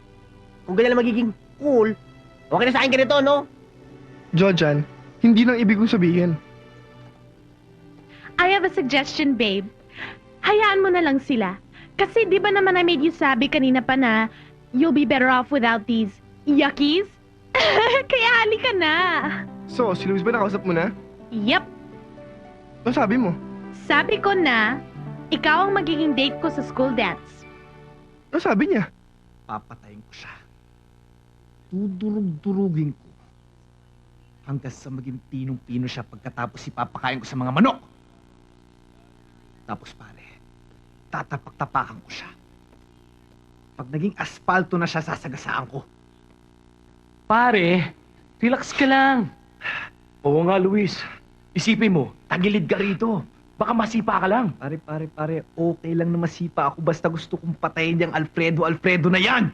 Kung ganyan lang magiging cool, okay na sa akin ganito, no? Jojan, hindi nang ibig kong sabihin. I have a suggestion, babe. Hayaan mo na lang sila. Kasi di ba naman I made you sabi kanina pa na you'll be better off without these yuckies? Kaya halika na. So, si Luis ba nakausap mo na? Yep. Ano sabi mo? Sabi ko na, ikaw ang magiging date ko sa school dance. Ano sabi niya? Papatayin ko siya. Dudurug-durugin ko. Hanggang sa maging pinong-pino siya pagkatapos ipapakain ko sa mga manok. Tapos pare, tatapak-tapakan ko siya. Pag naging aspalto na siya, sasagasaan ko. Pare, relax ka lang. Oo nga, Luis. Isipin mo, tagilid ka rito. Baka masipa ka lang. Pare, okay lang na masipa ako basta gusto kong patayin yung Alfredo na yan.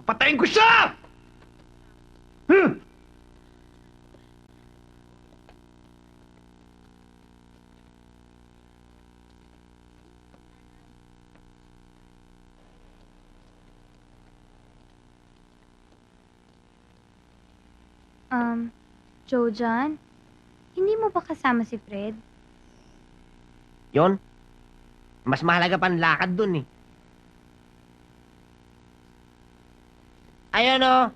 Patayin ko siya! Huh? Jojan, hindi mo ba kasama si Fred? Yon? Mas mahalaga pa ang lakad dun eh. Ayun o!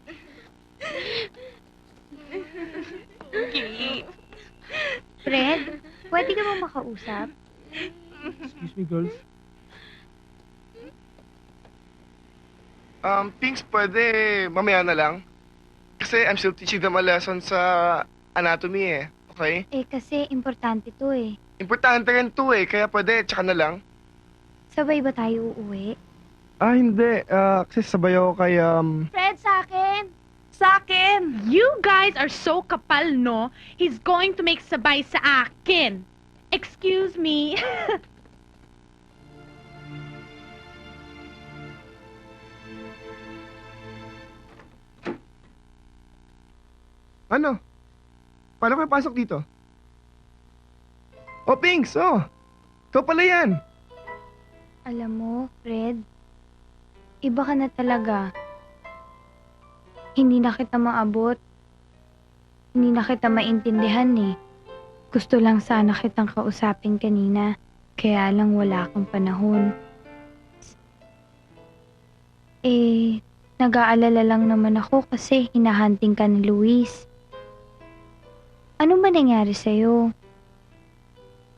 Fred, pwede ka ba makausap? Excuse me, girls. Things pwede mamaya na lang. Kasi I'm still teaching them a lesson sa anatomy eh. Okay? Eh, kasi importante to eh. Importante rin to eh, kaya pwede, tsaka na lang. Sabay ba tayo uuwi? Ah, hindi. Kasi sabay ako kay, Fred, sa akin! Sa akin! You guys are so kapal, no? He's going to make sabay sa akin. Excuse me. Ano? Paano kayo pasok dito? Oh, Pinks! Oh! Ikaw pala yan! Alam mo, Fred, iba ka na talaga. Hindi na kita maabot. Hindi na kita maintindihan eh. Gusto lang sana kitang kausapin kanina. Kaya lang wala akong panahon. Eh, nag-aalala lang naman ako kasi hinahunting ka ni Luis. Ano ba nangyari sa'yo?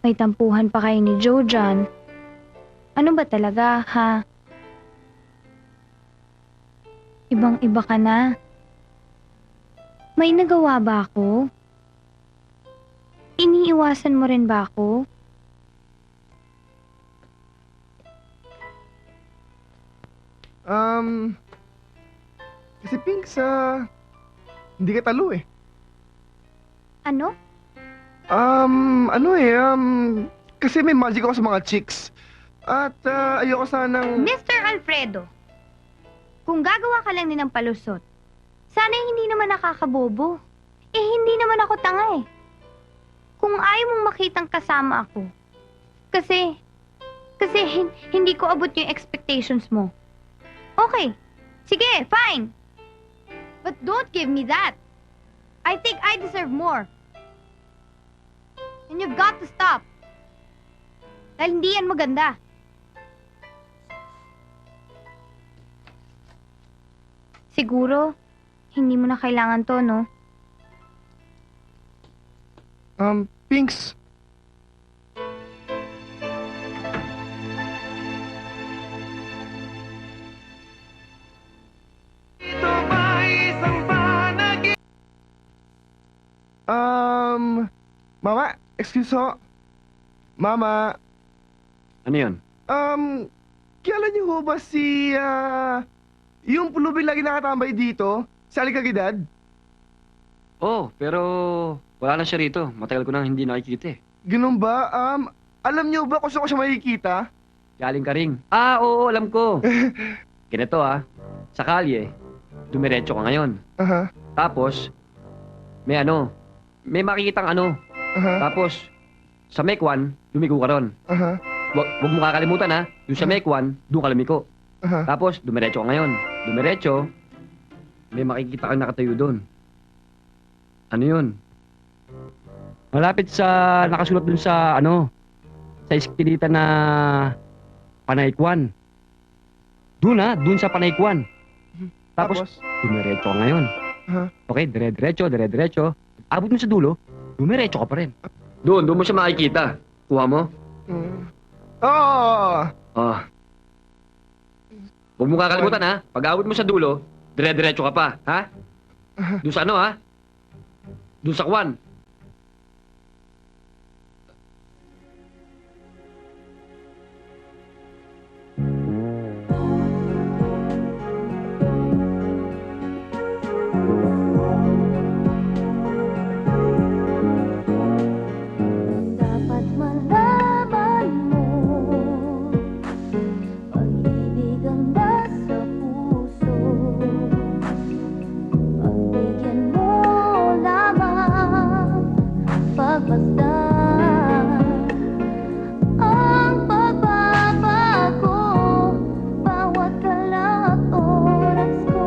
May tampuhan pa kayo ni Jojan. Ano ba talaga, ha? Ibang-iba ka na. May nagawa ba ako? Iniiwasan mo rin ba ako? Kasi Pinks, hindi ka talo eh. Ano? Kasi may magic ako sa mga chicks. At ayoko sanang... Mr. Alfredo, kung gagawa ka lang din ng palusot, sana hindi naman nakakabobo. Eh, hindi naman ako tanga eh. Kung ayaw mong makitang kasama ako, kasi hindi ko abot yung expectations mo. Okay, Sige, fine. But don't give me that. I think I deserve more. And you've got to stop. Dahil hindi yan maganda. Siguro, hindi mo na kailangan to, no? Pinks. Mama, excuse ho. Mama, Ano yun? kilala niyo ho ba si, yung pulubi lagi nakatambay dito? Si Alikagidad? Oh, pero wala na siya rito. Matagal ko nang hindi nakikita eh. Ganun ba? Alam niyo ba kung saan ko siya makikita? Galing ka ring. Oo, alam ko. Ganito sa kalye, dumiretso ka ngayon. Aha. Tapos, may makikitang Tapos, sa Mekwan, lumiko ka ron. Aha. Huwag mo kakalimutan Doon sa Mekwan, doon ka lumiko. Aha. Tapos, dumiretso ka ngayon. Dumiretso, may makikita kang nakatayo doon. Ano yun? Malapit sa, nakasulat doon sa, sa iskilita na Panaykwan. Doon sa Panaykwan. Tapos, dumiretso ka ngayon. Aha. Okay, dire-diretso. Abot mo sa dulo, dumiretso ka pa rin. Doon mo siya makikita. Kuha mo? Oo! Huwag mo kakalimutan Pag abot mo sa dulo, dire-diretso ka pa, ha? Doon sa Doon sa Kwan. Dapat malaman mo, pag-ibig ang nasa puso. Pagbigyan mo lamang pagmasdan ang pagbabago. Bawat kala't oras ko,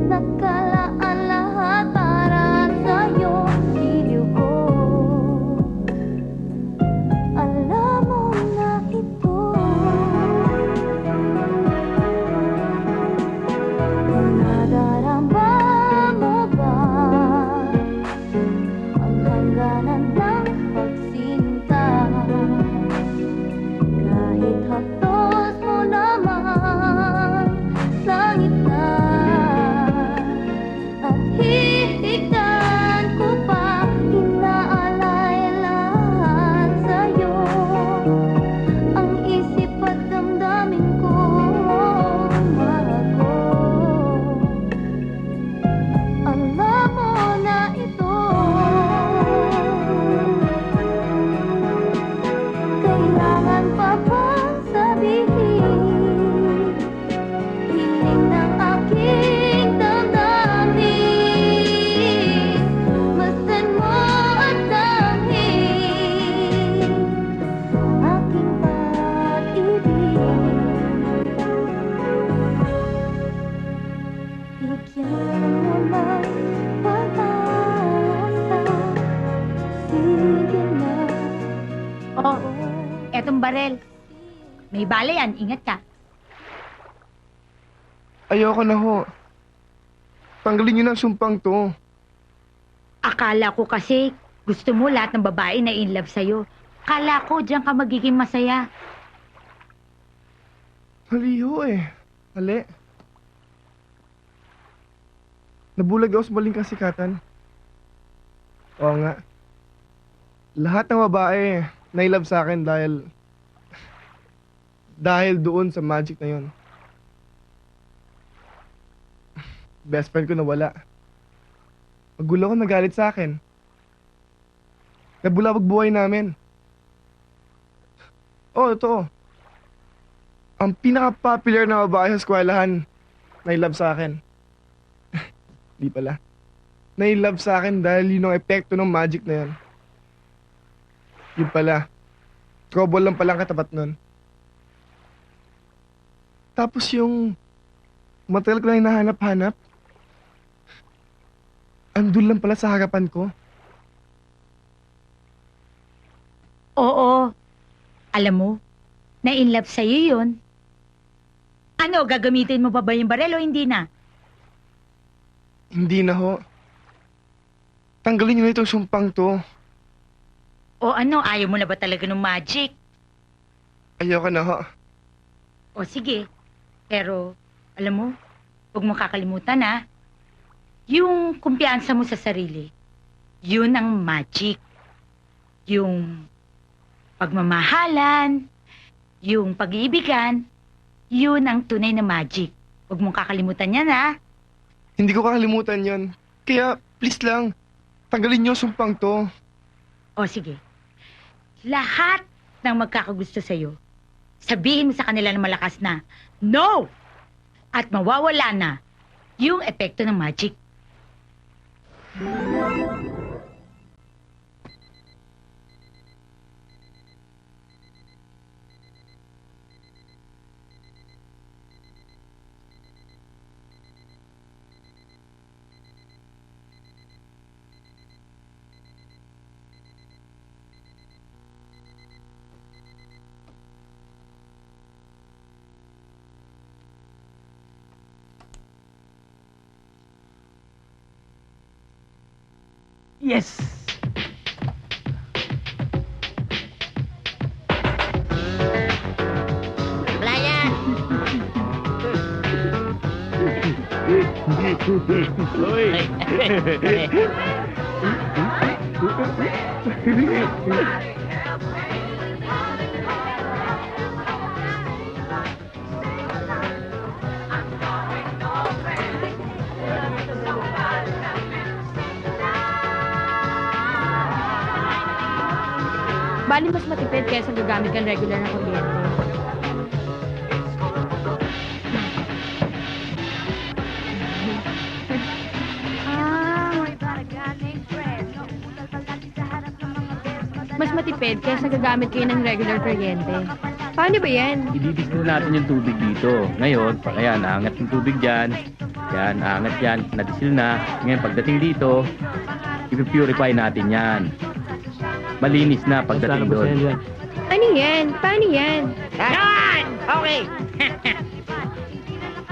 nagkalaan lahat para sa'yo, giliw ko. Alam mo na ito, nadarama mo ba ang hangganan ng pagsinta? Kahit hapdos mo naman langit na, at hihigtan ko pa, inaalay lahat sa'yo. Ang isip at damdamin ko, mahal ko. Alam mo na ito, kailangan pa bang sabihin? Hiling ng aking damdamin, masdan mo at damhin aking pag-ibig. Bigyan mo ng pag-asa, sige na. Oh, etong barel. May bala yan, ingat ka. Ayoko na ho. Tanggalin niyo na ang sumpang to. Akala ko kasi gusto mo lahat ng babae na in love sa'yo. Akala ko diyan ka magiging masaya. Hali ho Hali. Nabulag ako sa maling kasikatan. Oo nga. Lahat ng babae na-love sa akin dahil doon sa magic na yon. Best friend ko nawala. Magulo ko, nagalit sa akin. Nabulabog buhay namin. Totoo. Ang pinaka-popular na babae sa eskwelahan na-love sa akin. Di pala. Na-love sa akin dahil yun ang epekto ng magic na yun. Yun pala. Trouble lang palang katapat nun. Tapos yung Matagal ko na hinahanap-hanap. Andun lang pala sa harapan ko. Oo. Alam mo, na-inlove sa'yo yun. Ano, gagamitin mo pa ba yung barel o hindi na? Hindi na ho. Tanggalin niyo na itong sumpang to. O ano, ayaw mo na ba talaga ng magic? Ayoko na ho. O sige. Pero, alam mo, huwag mo kakalimutan ha. Yung kumpiyansa mo sa sarili, yun ang magic. Yung pagmamahalan, yung pag-iibigan, yun ang tunay na magic. Huwag mong kakalimutan yan ha. Hindi ko kakalimutan yon. Kaya, please lang, tanggalin niyo sumpang to. O sige. Lahat ng magkakagusto sa'yo, sabihin mo sa kanila na malakas na, no! At mawawala na yung epekto ng magic. Yes! Brian! Bali mas matipid kaysa gagamit kang regular na kuryente. Mas matipid kaysa gagamit kayo ng regular kuryente. Paano ba yan? Ididistil natin yung tubig dito. Ngayon, ayan, aangat yung tubig dyan. Yan, aangat yan. Nadisil na. Ngayon, pagdating dito, ipipurify natin yan. Malinis na pagdating doon. Ano yan? Paano yan? Yan! Okay!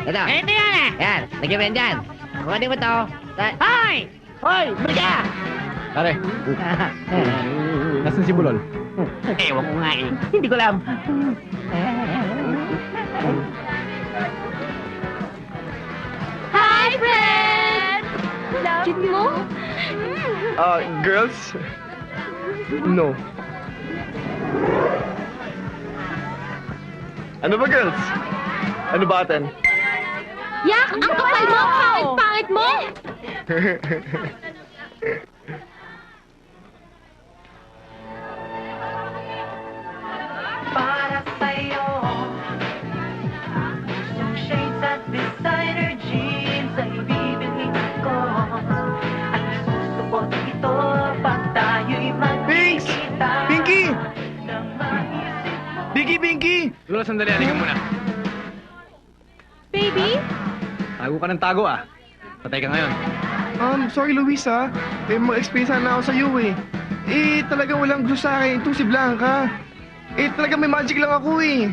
Ito. Ito yan eh! Yan, lagyan mo yan dyan. Kukunin mo to. Hoy! Hoy! Baliga! Pare, nasan si Bulol? Ewan ko nga eh. Hindi ko alam. Hi, friend! Love mo? Girls? No. Ano ba, girls? Ano ba atin? Yak! Ang kapal mo! Pangit-pangit mo! Para sa'yo yung shades at designer jeans ay bibilhin ko. At isusuot ito pag tayo'y magkikita. Pinky! Pinky! Lola, sandali. Halika muna. Baby? Tago ka ng tago, ah. Patay ka ngayon. Sorry, Luis, ha. Mag-explain sana ako sa iyo, eh. Talagang walang gusto sa akin. Itong si Blanca. Talagang may magic lang ako, eh.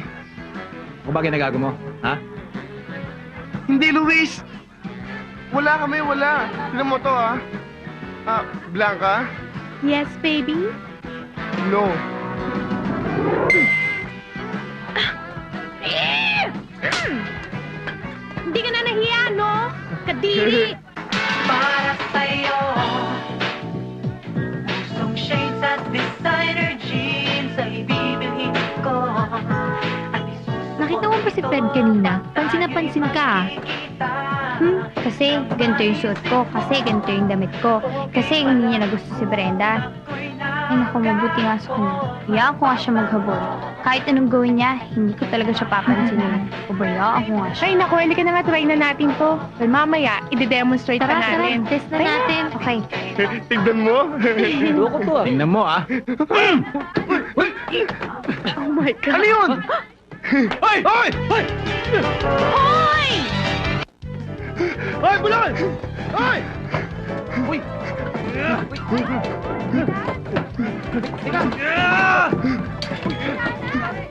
Kung bagay nagago mo, ha? Hindi, Luis. Wala kami, wala. Tignan mo to, ha. Blanca? Yes, baby? No. Hindi ka na nahiya, no? Kadiri! Para sa'yo yung shades at designer jeans ay bibilhin ko. At Nakita mo ba si Fred kanina? Pansin na pansin ka, ah. Kasi ganito yung suot ko. Kasi ganito yung damit ko. Kasi hindi niya na gusto si Brenda. Ay naku, mabuti nga sa kanya. Hayaan ko nga siya maghabol. Kahit anong gawin niya, hindi ko talaga siya papansinin. Pabayaan ko nga siya. Ay, naku, halika na nga, try na natin to. Then mamaya, i-demonstrate Tara, pa natin. test na Try natin. Okay. Tignan mo. Loko to, ah. Tingnan mo, ah. Oh my God. Ano yun? Hoy! Hoy! Hoy! Hoy! Hoy, bulol! Hoy! Uy! Teka!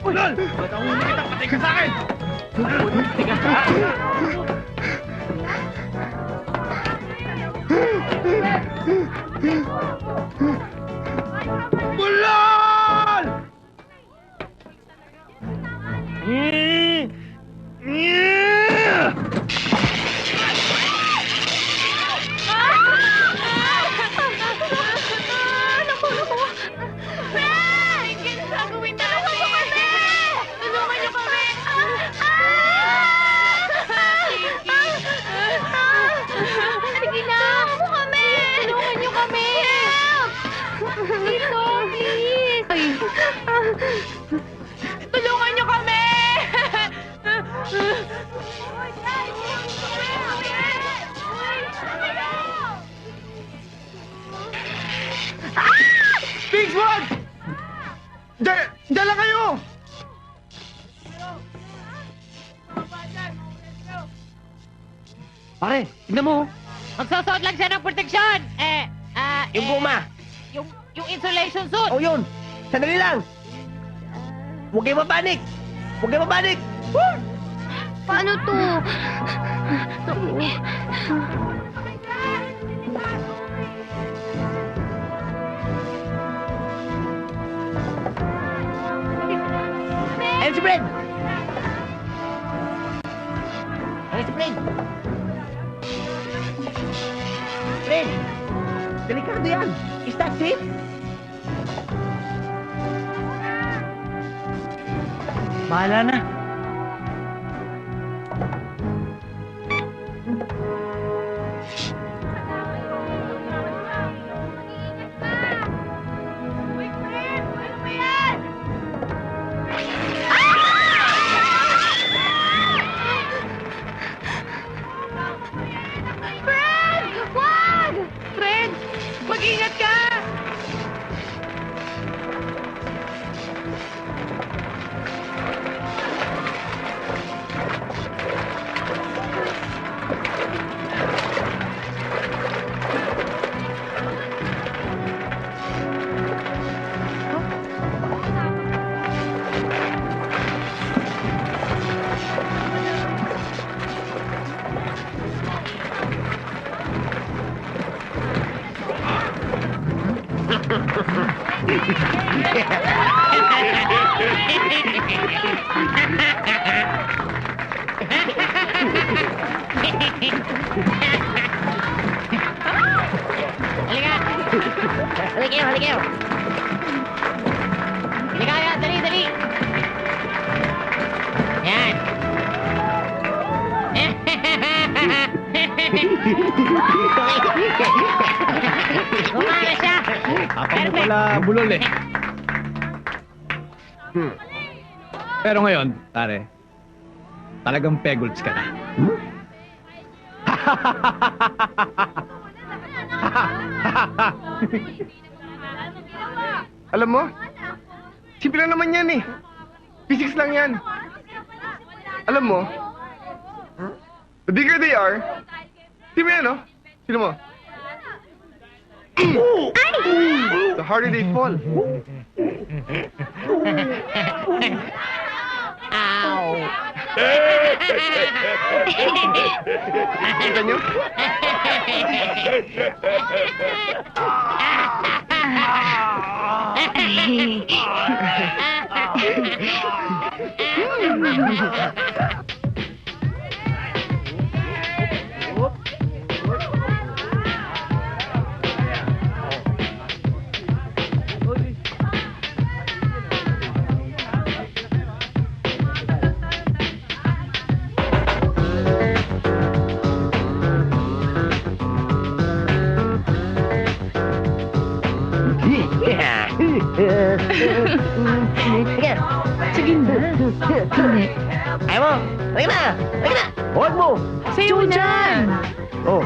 Bulol! Matahuli kita, patay ka sa akin! Teka! Bulol! Naku! Fred! Ano gagawin natin? Tulungan niyo kami! Sige na! Tulungan mo kami! Tulungan niyo kami! Dito, please! Tulungan niyo kami! Pigs, wag! Diyan lang kayo! Pare, tignan mo. Magsusuot lang siya ng proteksyon. Yung guma. Yung insulation suit. Oh, yun. Sandali lang. Huwag kayo mapanik. Huwag kayo mapanik. Paano to? Ayun si Fred. Ayun si Fred. Fred, delikado yan. Is that safe? Bahala na. Fred! Wag! Fred! Mag-ingat ka! Halika! Halika kayo, halika kayo! Halika kayo, dali, dali! Yan! Gumana siya! Papa mo pala bulol eh. Pero ngayon, pare, talagang pegolds ka na. Alam mo, simple lang naman yan eh. Physics lang yan. Alam mo, the bigger they are, di mo yan, no? Sino mo? The harder they fall. Ow! Kita nyo? Sige na. Hindi. Ayaw mo. Halika na. Halika na. Huwag mo. Sa'yo na. Oh.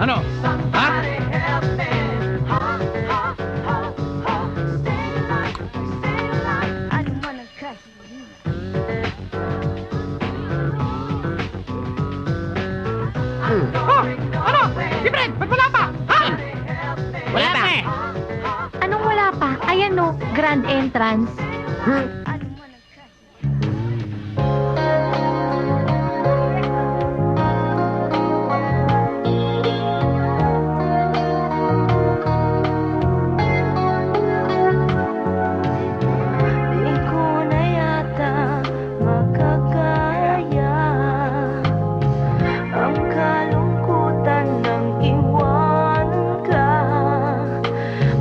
Ano? Ha? Ano? Si Fred, ba't wala pa? Ha? Wala pa. Anong wala pa? Ayan no, grand entrance. Di ko na yata makakaya ang kalungkutan ng iwanan ka.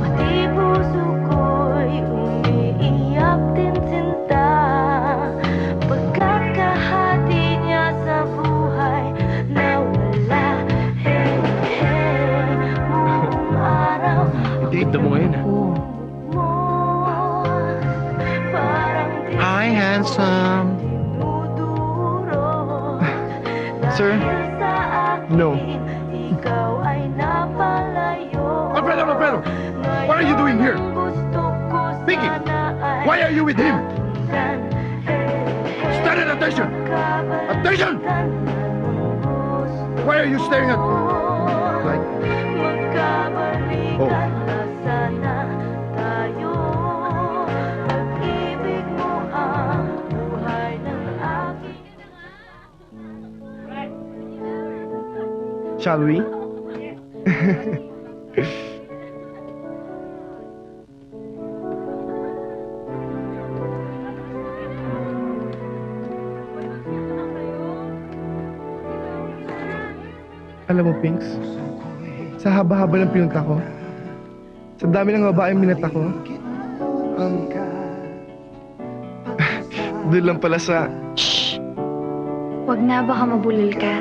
Pati puso ko'y umiiyak din sinta. Pagkakahati niya sa buhay na wala. Hey, hey, buong araw Ganda mo ngayon, ah. Hi, handsome. Sir? No. Ikaw ay napalayo. Alfredo! What are you doing here? Vicky! Why are you with him? Stand at attention! Attention! Why are you staring at... Like... Oh. Shall we? Alam mo, Pinks, sa haba-haba ng pinunta ko, sa dami ng babaeng minata ko, doon lang pala sa... Wag na, baka mabulol ka.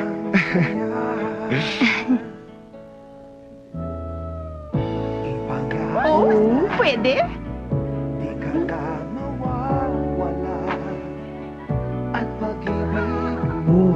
Oh, pwede? Oh,